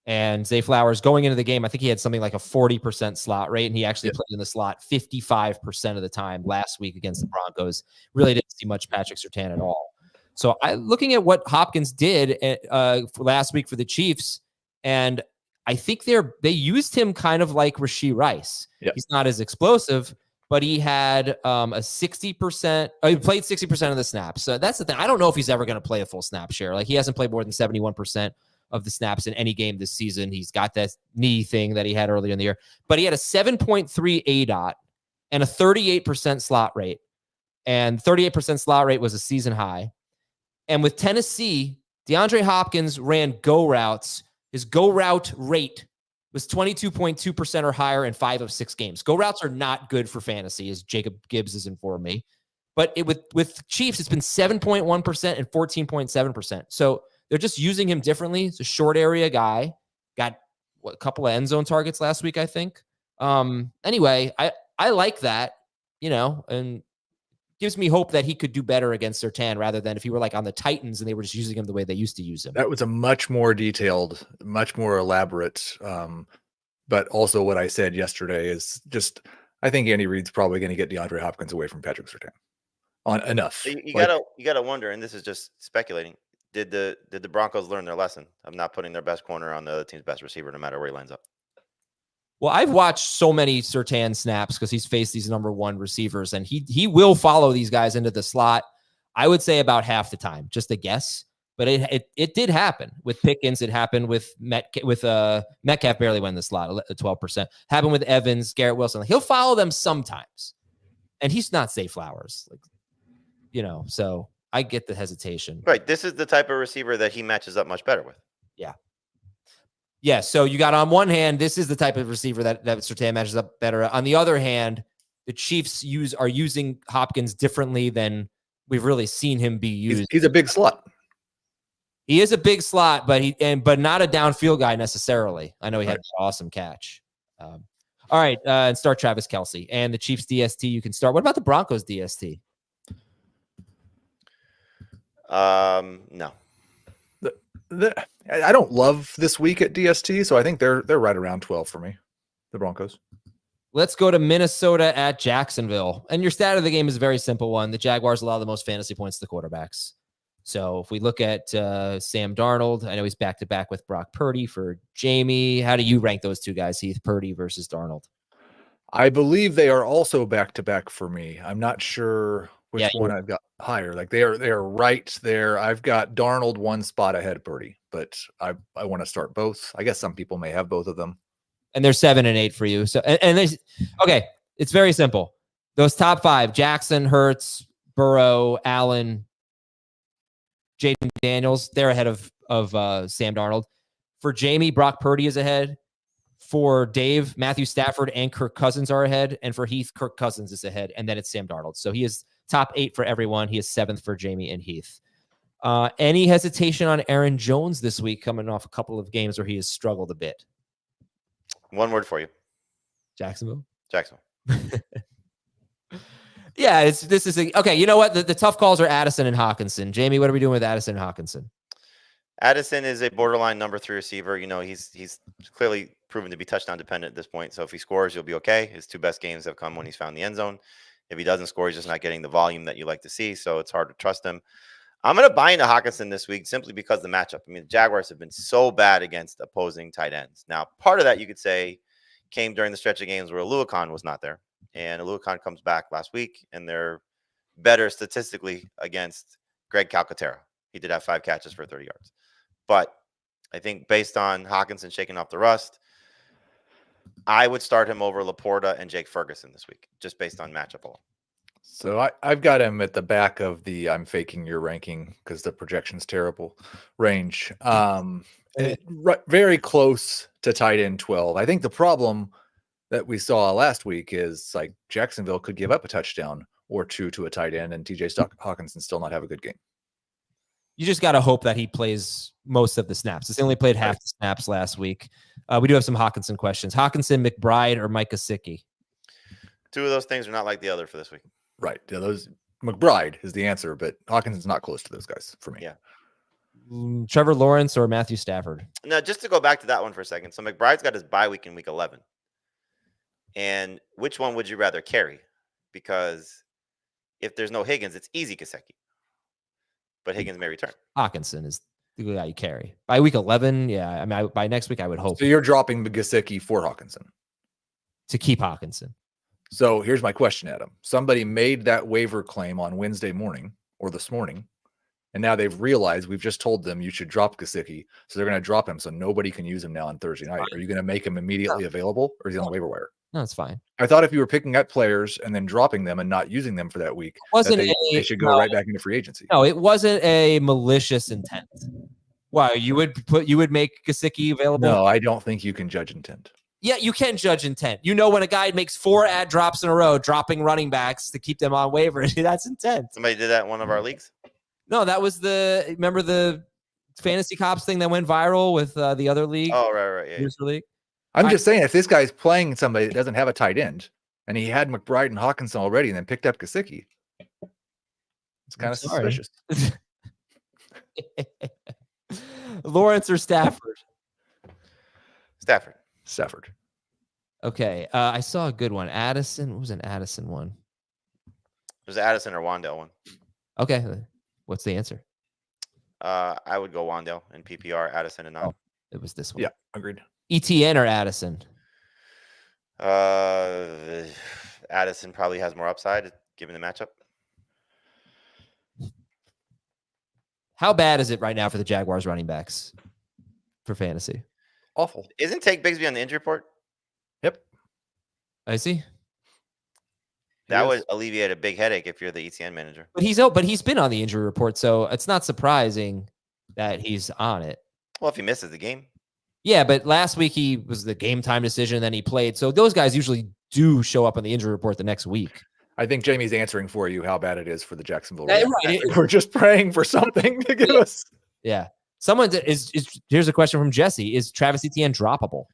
And Zay Flowers going into the game, I think he had something like a 40% slot rate, and he actually played in the slot 55% of the time last week against the Broncos. Really didn't see much Patrick Surtain at all. So looking at what Hopkins did for last week for the Chiefs, and I think they used him kind of like Rashee Rice. Yep. He's not as explosive, but he had a 60%. He played 60% of the snaps. So that's the thing. I don't know if he's ever going to play a full snap share. He hasn't played more than 71% of the snaps in any game this season. He's got that knee thing that he had earlier in the year, but he had a 7.3 ADOT and a 38% slot rate. And 38% slot rate was a season high. And with Tennessee, DeAndre Hopkins ran go routes. His go route rate was 22.2% or higher in 5 of 6 games. Go routes are not good for fantasy, as Jacob Gibbs has informed me. But with Chiefs, it's been 7.1% and 14.7%. So they're just using him differently. He's a short area guy. Got a couple of end zone targets last week, I think. Anyway, I like that, and gives me hope that he could do better against Surtain rather than if he were on the Titans and they were just using him the way they used to use him. That was a much more detailed, much more elaborate. But also what I said yesterday is just, I think Andy Reid's probably going to get DeAndre Hopkins away from Patrick Surtain on enough. You gotta wonder, and this is just speculating. Did the Broncos learn their lesson of not putting their best corner on the other team's best receiver, no matter where he lines up? Well, I've watched so many Surtain snaps because he's faced these number 1 receivers, and he will follow these guys into the slot. I would say about half the time, just a guess. But it did happen with Pickens. It happened with Metcalf barely went in the slot, 12%. Happened with Evans, Garrett Wilson. He'll follow them sometimes, and he's not Zay Flowers, So I get the hesitation. Right. This is the type of receiver that he matches up much better with. Yeah. Yeah. So you got on one hand, this is the type of receiver that Surtain matches up better. On the other hand, the Chiefs are using Hopkins differently than we've really seen him be used. He's a big slot. He is a big slot, but not a downfield guy necessarily. I know he had an awesome catch. All right, and start Travis Kelce and the Chiefs DST. You can start. What about the Broncos DST? No. I don't love this week at DST, so I think they're right around 12 for me. The Broncos. Let's go to Minnesota at Jacksonville. And your stat of the game is a very simple one. The Jaguars allow the most fantasy points to the quarterbacks. So if we look at Sam Darnold, I know he's back-to-back with Brock Purdy for Jamie. How do you rank those two guys, Heath? Purdy versus Darnold? I believe they are also back-to-back for me. I'm not sure which one I've got higher. Like they are right there. I've got Darnold one spot ahead of Purdy, but I want to start both. I guess some people may have both of them. And they're 7 and 8 for you. So and there's okay. It's very simple. Those top 5: Jackson, Hurts, Burrow, Allen, Jaden Daniels. They're ahead of Sam Darnold. For Jamie, Brock Purdy is ahead. For Dave, Matthew Stafford and Kirk Cousins are ahead. And for Heath, Kirk Cousins is ahead. And then it's Sam Darnold. So he is top 8 for everyone. He is 7th for Jamie and Heath. Any hesitation on Aaron Jones this week, coming off a couple of games where he has struggled a bit? One word for you. Jacksonville. Yeah, this is okay. You know what? The tough calls are Addison and Hawkinson. Jamie, what are we doing with Addison and Hawkinson? Addison is a borderline number 3 receiver. You know, he's clearly proven to be touchdown dependent at this point. So if he scores, you'll be okay. His 2 best games have come when he's found the end zone. If he doesn't score, he's just not getting the volume that you like to see. So it's hard to trust him. I'm going to buy into Hawkinson this week simply because the matchup. I mean, the Jaguars have been so bad against opposing tight ends. Now, part of that you could say came during the stretch of games where Aluakon was not there. And Aluakon comes back last week, and they're better statistically against Greg Calcaterra. He did have 5 catches for 30 yards. But I think based on Hawkinson shaking off the rust, I would start him over Laporta and Jake Ferguson this week, just based on matchup alone. So I've got him at the back of the I'm faking your ranking because the projection's terrible range. Very close to tight end 12. I think the problem that we saw last week is like Jacksonville could give up a touchdown or 2 to a tight end, and TJ Hawkinson still not have a good game. You just got to hope that he plays most of the snaps. He only played half the snaps last week. We do have some Hawkinson questions. Hawkinson, McBride, or Mike Gesicki? 2 of those things are not like the other for this week. Right. Yeah, those McBride is the answer, but Hawkinson's not close to those guys for me. Yeah. Trevor Lawrence or Matthew Stafford? Now, just to go back to that one for a second. So McBride's got his bye week in week 11. And which one would you rather carry? Because if there's no Higgins, it's easy Gesicki. But Higgins may return. Hawkinson is the guy you carry. By week 11, yeah. I mean, by next week, I would hope. So you're dropping the Gesicki for Hawkinson? To keep Hawkinson. So here's my question, Adam. Somebody made that waiver claim on Wednesday morning or this morning, and now they've realized we've just told them you should drop Gesicki, so they're going to drop him so nobody can use him now on Thursday night. Are you going to make him immediately available, or is he on the waiver wire? No, it's fine. I thought if you were picking up players and then dropping them and not using them for that week, they should go right back into free agency. No, it wasn't a malicious intent. Why you would make Gesicki available? No, I don't think you can judge intent. Yeah, you can judge intent. You know, when a guy makes 4 ad drops in a row, dropping running backs to keep them on waiver, that's intent. Somebody did that in one of our leagues? No, that was remember the Fantasy Cops thing that went viral with the other league? Oh, right. Yeah. League? I'm just saying, if this guy's playing somebody that doesn't have a tight end, and he had McBride and Hawkinson already and then picked up Gesicki, it's kind of suspicious. Lawrence or Stafford? Stafford. Okay. I saw a good one. Addison. What was an Addison one? There's an Addison or Wandale one. Okay. What's the answer? I would go Wandale in PPR, Addison and 9. Oh, it was this one. Yeah, agreed. ETN or Addison? Addison probably has more upside given the matchup. How bad is it right now for the Jaguars running backs for fantasy? Awful. Isn't Take Bigsby on the injury report? Yep. I see. That would alleviate a big headache if you're the ETN manager. But he's been on the injury report, so it's not surprising that he's on it. Well, if he misses the game. Yeah, but last week he was the game time decision, then he played. So those guys usually do show up on the injury report the next week. I think Jamie's answering for you how bad it is for the Jacksonville. Right. We're just praying for something to give us. Yeah. Someone is here's a question from Jesse. Is Travis Etienne droppable?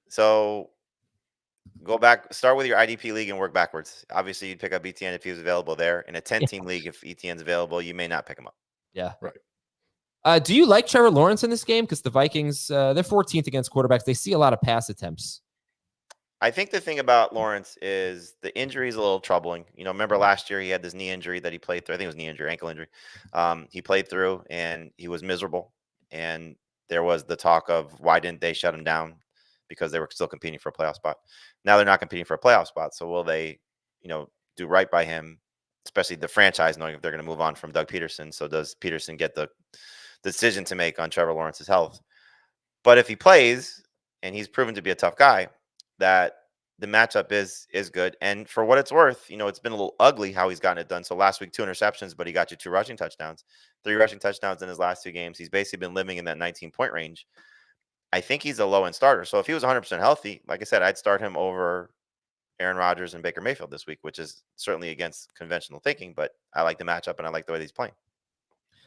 So go back, start with your IDP league and work backwards. Obviously, you'd pick up Etienne if he was available there. In a 10-team league, if Etienne's available, you may not pick him up. Yeah. Right. Do you like Trevor Lawrence in this game? Because the Vikings, they're 14th against quarterbacks. They see a lot of pass attempts. I think the thing about Lawrence is the injury is a little troubling. Remember last year he had this knee injury that he played through. I think it was knee injury, ankle injury. He played through and he was miserable. And there was the talk of why didn't they shut him down? Because they were still competing for a playoff spot. Now they're not competing for a playoff spot. So will they, do right by him, especially the franchise, knowing if they're going to move on from Doug Peterson? So does Peterson get the decision to make on Trevor Lawrence's health? But if he plays and he's proven to be a tough guy, that the matchup is good. And for what it's worth, it's been a little ugly how he's gotten it done. So last week, 2 interceptions, but he got you 2 rushing touchdowns, 3 rushing touchdowns in his last 2 games. He's basically been living in that 19-point range. I think he's a low-end starter. So if he was 100% healthy, like I said, I'd start him over Aaron Rodgers and Baker Mayfield this week, which is certainly against conventional thinking, but I like the matchup and I like the way he's playing.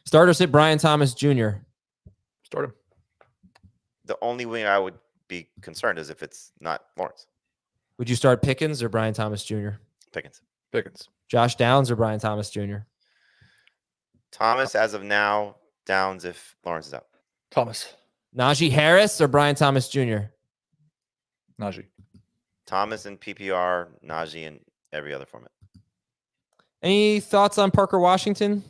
Starter sit Brian Thomas Jr. Start him. The only way I would be concerned is if it's not Lawrence. Would you start Pickens or Brian Thomas Jr.? Pickens. Josh Downs or Brian Thomas Jr.? Thomas, as of now, Downs if Lawrence is out. Thomas. Najee Harris or Brian Thomas Jr.? Najee. Thomas in PPR, Najee in every other format. Any thoughts on Parker Washington?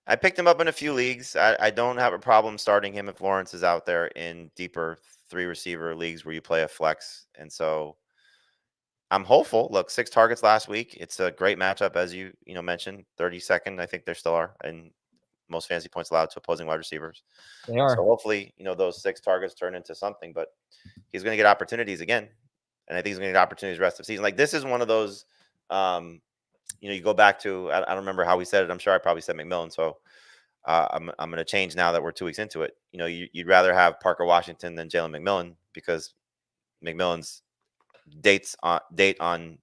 I picked him up in a few leagues. I don't have a problem starting him if Lawrence is out there in deeper 3-receiver leagues where you play a flex. And so I'm hopeful. Look, 6 targets last week. It's a great matchup, as you mentioned. 32nd, I think there still are, and most fantasy points allowed to opposing wide receivers. They are. So hopefully, those 6 targets turn into something. But he's going to get opportunities again, and I think he's going to get opportunities the rest of the season. Like, this is one of those. You go back to, I don't remember how we said it. I'm sure I probably said McMillan. So I'm going to change now that we're 2 weeks into it. You'd rather have Parker Washington than Jalen McMillan because McMillan's date on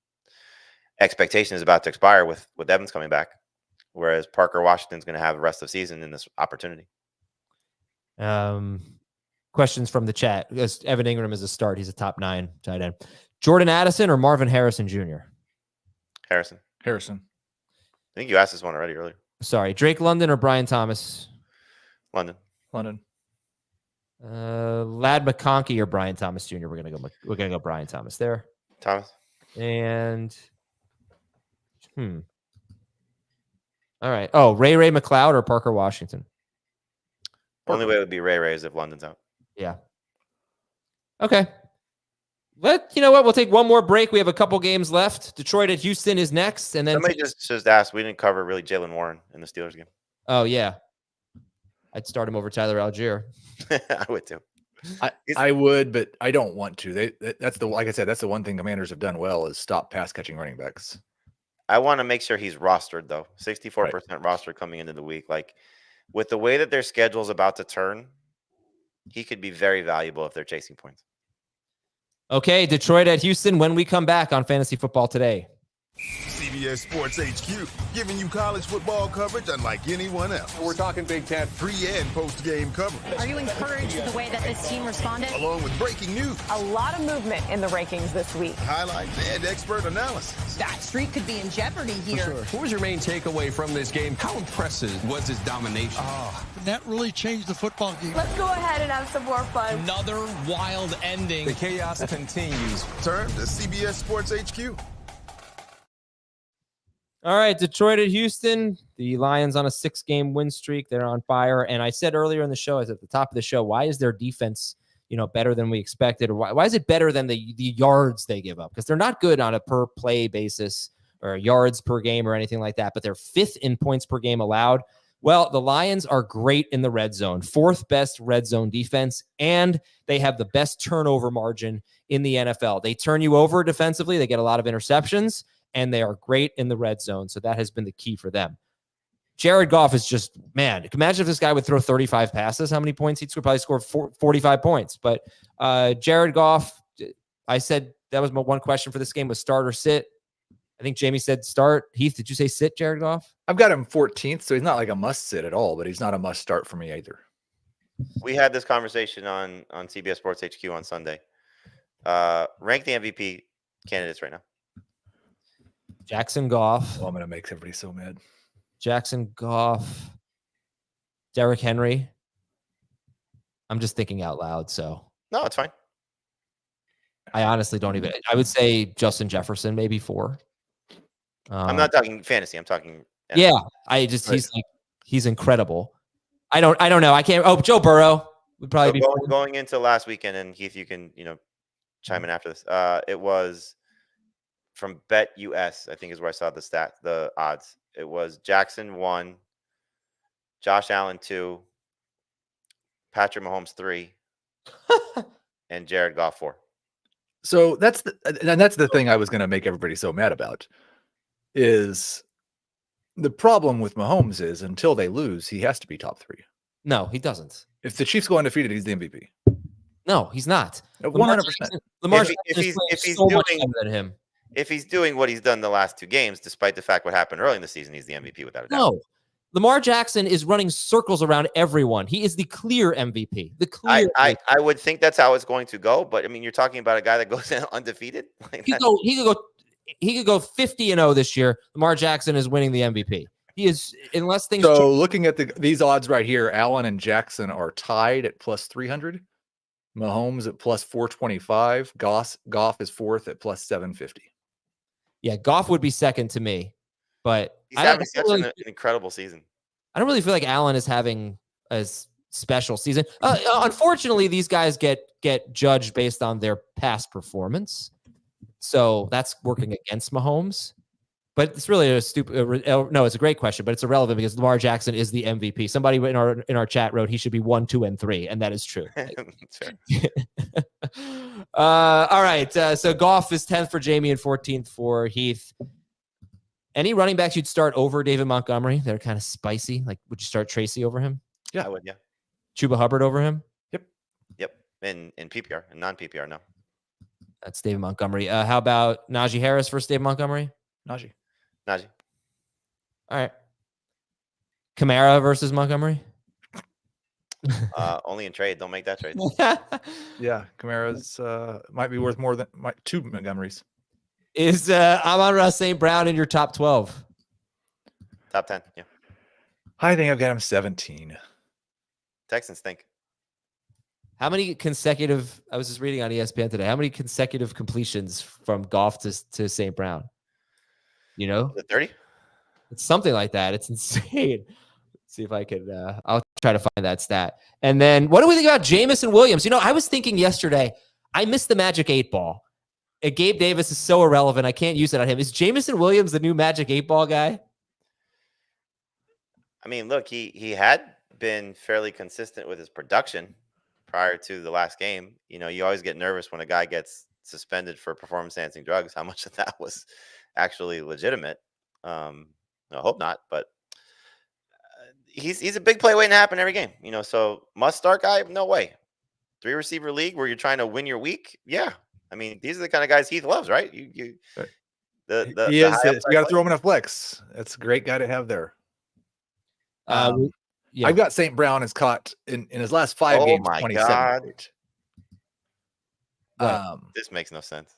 expectation is about to expire with Evans coming back, whereas Parker Washington's going to have the rest of the season in this opportunity. Questions from the chat. Evan Ingram is a start. He's a top 9 tight end. Jordan Addison or Marvin Harrison Jr.? Harrison. I think you asked this one already earlier. Sorry. Drake London or Brian Thomas? London. Lad McConkey or Brian Thomas Jr.? We're gonna go Brian Thomas there. Thomas. And all right. Oh, Ray McLeod or Parker Washington? Only way it would be Ray is if London's out. Yeah. Okay. You know what? We'll take one more break. We have a couple games left. Detroit at Houston is next, and then somebody just asked. We didn't cover really Jalen Warren in the Steelers game. Oh yeah, I'd start him over Tyler Algier. I would too. I would, but I don't want to. That's like I said, that's the one thing Commanders have done well is stop pass catching running backs. I want to make sure he's rostered though. 64% roster coming into the week. Like with the way that their schedule is about to turn, he could be very valuable if they're chasing points. Okay, Detroit at Houston when we come back on Fantasy Football Today. CBS Sports HQ, giving you college football coverage unlike anyone else. We're talking Big Ten. Pre- and post-game coverage. Are you encouraged with the way that this team responded? Along with breaking news. A lot of movement in the rankings this week. Highlights and expert analysis. That streak could be in jeopardy here. Sure. What was your main takeaway from this game? How impressive was his domination? That really changed the football game. Let's go ahead and have some more fun. Another wild ending. The chaos continues. Turn to CBS Sports HQ. All right, Detroit at Houston. The Lions on a 6-game win streak. They're on fire. And I said earlier in the show, I was at the top of the show, why is their defense, better than we expected? Or why is it better than the yards they give up? Because they're not good on a per play basis or yards per game or anything like that, but they're 5th in points per game allowed. Well, the Lions are great in the red zone, 4th best red zone defense, and they have the best turnover margin in the NFL. They turn you over defensively. They get a lot of interceptions, and they are great in the red zone. So that has been the key for them. Jared Goff is just, man, imagine if this guy would throw 35 passes, how many points he'd probably score 45 points. But Jared Goff, I said that was my one question for this game was start or sit. I think Jamie said start. Heath, did you say sit Jared Goff? I've got him 14th, so he's not like a must sit at all, but he's not a must start for me either. We had this conversation on CBS Sports HQ on Sunday. Rank the MVP candidates right now. Jackson Goff. Oh, I'm going to make everybody so mad. Jackson Goff. Derrick Henry. I'm just thinking out loud, so. No, it's fine. I honestly don't even. I would say Justin Jefferson, maybe 4. I'm not talking fantasy. I'm talking. Yeah, he's incredible. I don't know. I can't. Oh, Joe Burrow would probably be going into last weekend, and Heath, you can chime in after this. It was from Bet US, I think is where I saw the odds. It was Jackson 1, Josh Allen 2, Patrick Mahomes 3, and Jared Goff 4. So that's the thing I was going to make everybody so mad about. Is the problem with Mahomes is until they lose, he has to be top 3. No, he doesn't. If the Chiefs go undefeated, he's the MVP. No, he's not. 100%. Lamar if he's so doing much better than him. If he's doing what he's done the last 2 games, despite the fact what happened early in the season, he's the MVP without a doubt. No, Lamar Jackson is running circles around everyone. He is the clear MVP. The clear. I would think that's how it's going to go, but I mean, you're talking about a guy that goes undefeated. Like he could go 50-0 this year. Lamar Jackson is winning the MVP. He is, unless things. So looking at these odds right here, Allen and Jackson are tied at plus 300. Mahomes at plus 425. Goff is 4th at plus 750. Yeah, Goff would be second to me, but he's having such an incredible season. I don't really feel like Allen is having a special season. Unfortunately, these guys get judged based on their past performance, so that's working against Mahomes. But it's really it's a great question, but it's irrelevant because Lamar Jackson is the MVP. Somebody in our chat wrote he should be 1, 2, and 3, and that is true. All right. So Goff is 10th for Jamie and 14th for Heath. Any running backs you'd start over David Montgomery? They're kind of spicy. Like, would you start Tracy over him? Yeah, I would. Yeah. Chuba Hubbard over him? Yep. In PPR and non-PPR, no. That's David Montgomery. How about Najee Harris versus David Montgomery? Najee. All right. Kamara versus Montgomery? Only in trade. Don't make that trade. Yeah, Kamara's might be worth more than 2 Montgomerys. Is Amon-Ra St. Brown in your top 12? Top 10, yeah. I think I've got him 17. Texans think. How many consecutive, I was just reading on ESPN today, how many consecutive completions from Goff to St. Brown? You know? 30? It's something like that. It's insane. Let's see if I can, I'll try to find that stat. And then what do we think about Jamison Williams? You know, I was thinking yesterday, I missed the Magic 8 ball. Gabe Davis is so irrelevant. I can't use it on him. Is Jamison Williams the new Magic 8 ball guy? I mean, look, he had been fairly consistent with his production prior to the last game. You know, you always get nervous when a guy gets suspended for performance-enhancing drugs. How much of that was actually legitimate? I hope not, but he's a big play waiting to happen every game. You know, so must start guy? No way. 3 receiver league where you're trying to win your week? Yeah. I mean, these are the kind of guys Heath loves, right? You got to throw him in a flex. That's a great guy to have there. Yeah. I've got St. Brown is caught in his last 5 games. My 27. This makes no sense.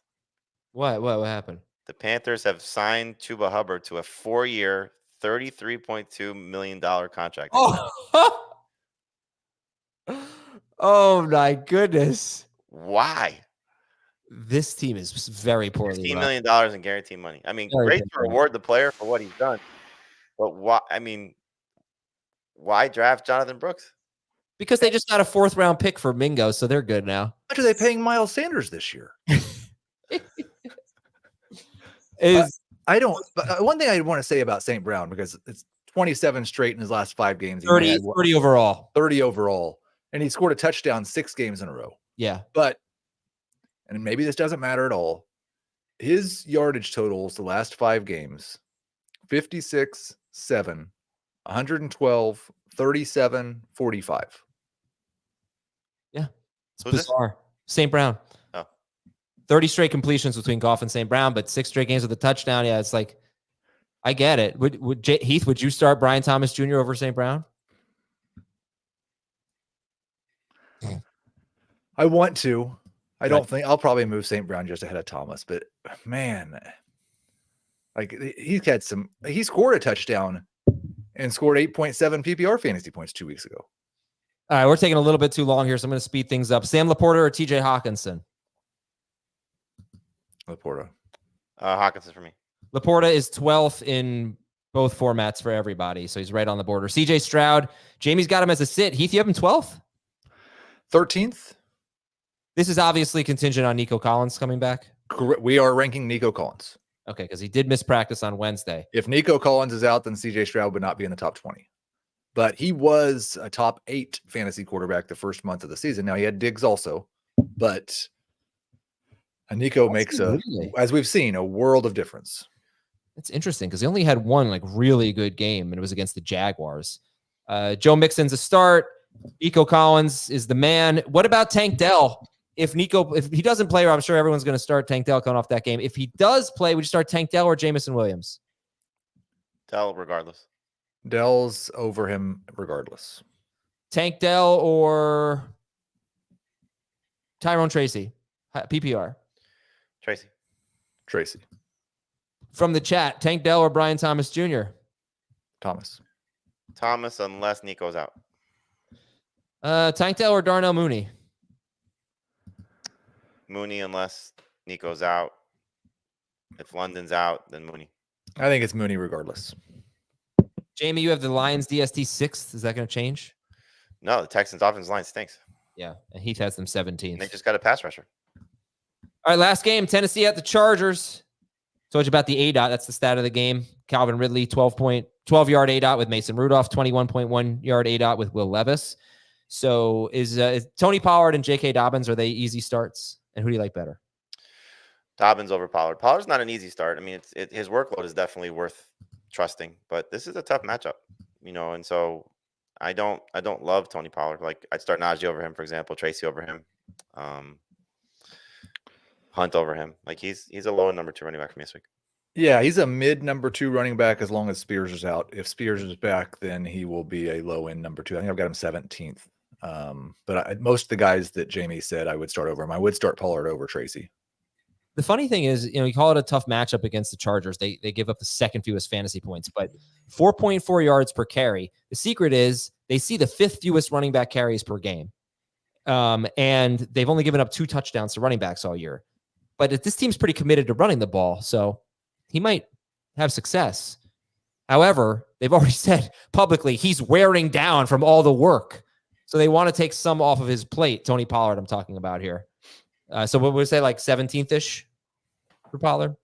What happened? The Panthers have signed Chuba Hubbard to a 4-year, $33.2 million contract. Oh my goodness! Why? This team is very poorly. $15 million in guaranteed money. I mean, great to reward the player for what he's done, but why? I mean, why draft Jonathan Brooks? Because they just got a 4th round pick for Mingo, so they're good now. How much are they paying Miles Sanders this year? I don't. But one thing I want to say about St. Brown, because it's 27 straight in his last 5 games. 30 overall. 30 overall. And he scored a touchdown 6 games in a row. Yeah. But, and maybe this doesn't matter at all, his yardage totals the last 5 games, 56, 7, 112, 37, 45. Yeah. It's bizarre. St. Brown. Oh. 30 straight completions between Goff and St. Brown, but 6 straight games with a touchdown. Yeah, it's like, I get it. Heath, would you start Brian Thomas Jr. over St. Brown? I want to. I don't think I'll probably move St. Brown just ahead of Thomas, but man, like he scored a touchdown and scored 8.7 PPR fantasy points 2 weeks ago. All right, we're taking a little bit too long here, so I'm going to speed things up. Sam Laporta or TJ Hawkinson? Laporta. Hawkinson for me. Laporta is 12th in both formats for everybody, so he's right on the border. CJ Stroud, Jamie's got him as a sit. Heath, you have him 12th? 13th. This is obviously contingent on Nico Collins coming back. We are ranking Nico Collins. Okay, because he did miss practice on Wednesday. If Nico Collins is out, then CJ Stroud would not be in the top 20. But he was a top 8 fantasy quarterback the first month of the season. Now he had Diggs also, but Nico makes as we've seen, a world of difference. It's interesting because he only had one like really good game, and it was against the Jaguars. Joe Mixon's a start. Nico Collins is the man. What about Tank Dell? If he doesn't play, I'm sure everyone's going to start Tank Dell coming off that game. If he does play, would you start Tank Dell or Jameson Williams? Dell, regardless. Dell's over him regardless. Tank Dell or Tyrone Tracy? PPR. Tracy. From the chat, Tank Dell or Brian Thomas Jr.? Thomas, unless Nico's out. Tank Dell or Darnell Mooney? Mooney, unless Nico's out. If London's out, then Mooney. I think it's Mooney regardless. Jamie, you have the Lions DST 6th. Is that going to change? No, the Texans offensive line stinks. Yeah, and Heath has them 17th. And they just got a pass rusher. All right, last game, Tennessee at the Chargers. Told you about the ADOT. That's the stat of the game. Calvin Ridley, 12-yard ADOT with Mason Rudolph, 21.1-yard ADOT with Will Levis. So is Tony Pollard and J.K. Dobbins, are they easy starts? And who do you like better? Dobbins over Pollard. Pollard's not an easy start. I mean, his workload is definitely worth trusting, but this is a tough matchup, and so I don't love Tony Pollard. Like, I'd start Najee over him, for example, Tracy over him, Hunt over him. Like, he's a low number 2 running back for me this week. Yeah, he's a mid number 2 running back as long as Spears is out. If Spears is back, then he will be a low end number 2. I think I've got him 17th. But most of the guys that Jamie said I would start over him. I would start Pollard over Tracy. The funny thing is, you call it a tough matchup against the Chargers. They give up the second fewest fantasy points, but 4.4 yards per carry. The secret is they see the 5th fewest running back carries per game. And they've only given up 2 touchdowns to running backs all year. But this team's pretty committed to running the ball, so he might have success. However, they've already said publicly he's wearing down from all the work. So they want to take some off of his plate. Tony Pollard, I'm talking about here. So what would we say, like 17th-ish for Pollard?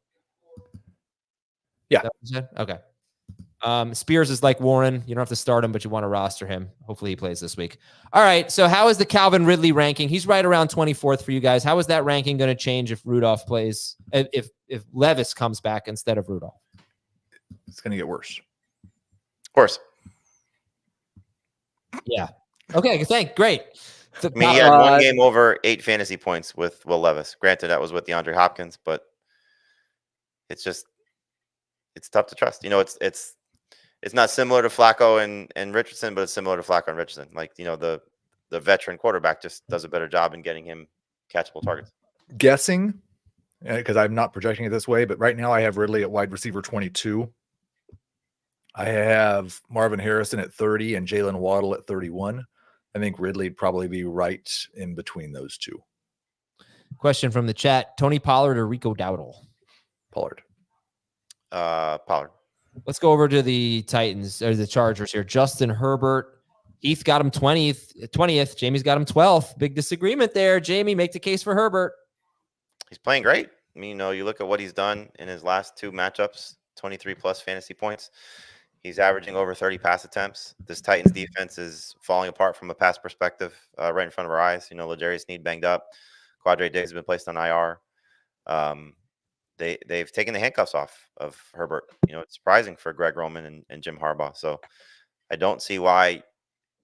Yeah. Okay. Spears is like Warren. You don't have to start him, but you want to roster him. Hopefully he plays this week. All right. So how is the Calvin Ridley ranking? He's right around 24th for you guys. How is that ranking going to change if Rudolph plays? If Levis comes back instead of Rudolph? It's going to get worse. Of course. Yeah. Okay. Great. I mean, he had one game over 8 fantasy points with Will Levis. Granted, that was with DeAndre Hopkins, but it's tough to trust. It's not similar to Flacco and Richardson, but it's similar to Flacco and Richardson. Like, the veteran quarterback just does a better job in getting him catchable targets. Guessing, because I'm not projecting it this way, but right now I have Ridley at wide receiver 22. I have Marvin Harrison at 30 and Jalen Waddle at 31. I think Ridley'd probably be right in between those two. Question from the chat: Tony Pollard or Rico Dowdle? Pollard. Pollard. Let's go over to the Titans or the Chargers here. Justin Herbert. Heath got him 20th. Jamie's got him 12th. Big disagreement there. Jamie, make the case for Herbert. He's playing great. I mean, you look at what he's done in his last 2 matchups, 23 plus fantasy points. He's averaging over 30 pass attempts. This Titans defense is falling apart from a pass perspective right in front of our eyes. L'Jarius Sneed banged up. Quadre Diggs has been placed on IR. They've taken the handcuffs off of Herbert. It's surprising for Greg Roman and Jim Harbaugh. So I don't see why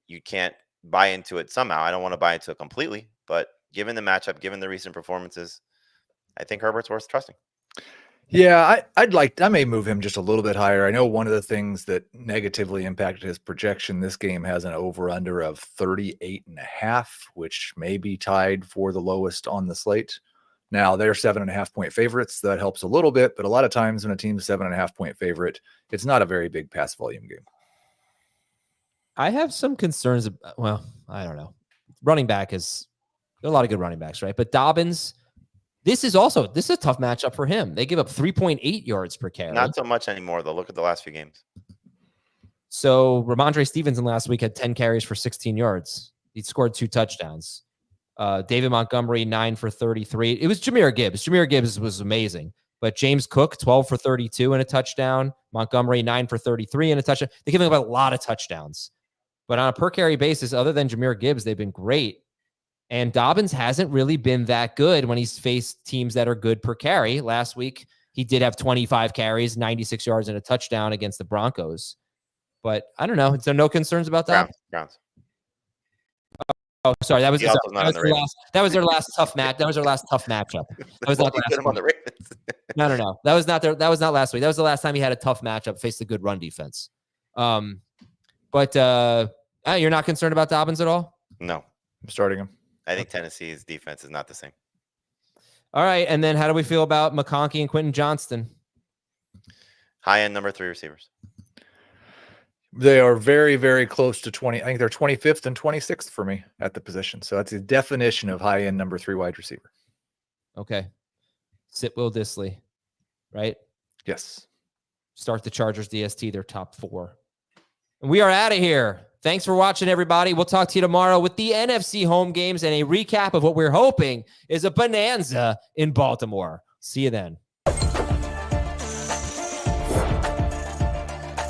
you can't buy into it somehow. I don't want to buy into it completely, but given the matchup, given the recent performances, I think Herbert's worth trusting. Yeah, I may move him just a little bit higher. I know one of the things that negatively impacted his projection, this game has an over-under of 38.5, which may be tied for the lowest on the slate. Now, they're 7.5-point favorites. That helps a little bit, but a lot of times when a team's 7.5-point favorite, it's not a very big pass volume game. I have some concerns. Well, I don't know. Running back there are a lot of good running backs, right? But Dobbins, this is a tough matchup for him. They give up 3.8 yards per carry. Not so much anymore, though. Look at the last few games. So Ramondre Stevenson last week had 10 carries for 16 yards. He scored 2 touchdowns. David Montgomery, 9 for 33. It was Jahmyr Gibbs. Jahmyr Gibbs was amazing. But James Cook, 12 for 32 and a touchdown. Montgomery, 9 for 33 and a touchdown. They're giving up a lot of touchdowns. But on a per carry basis, other than Jahmyr Gibbs, they've been great. And Dobbins hasn't really been that good when he's faced teams that are good per carry. Last week, he did have 25 carries, 96 yards, and a touchdown against the Broncos. But I don't know. Is there no concerns about that? Browns. Oh, sorry. That was their last tough match. That was their last tough matchup. That was not last on the Ravens. No. That was not last week. That was the last time he had a tough matchup, faced a good run defense. But you're not concerned about Dobbins at all? No. I'm starting him. I think Tennessee's defense is not the same. All right. And then how do we feel about McConkey and Quentin Johnston? High-end number 3 receivers. They are very, very close to 20. I think they're 25th and 26th for me at the position. So that's the definition of high-end number 3 wide receiver. Okay. Sit Will Dissly, right? Yes. Start the Chargers DST, their top 4. And we are out of here. Thanks for watching, everybody. We'll talk to you tomorrow with the NFC home games and a recap of what we're hoping is a bonanza in Baltimore. See you then.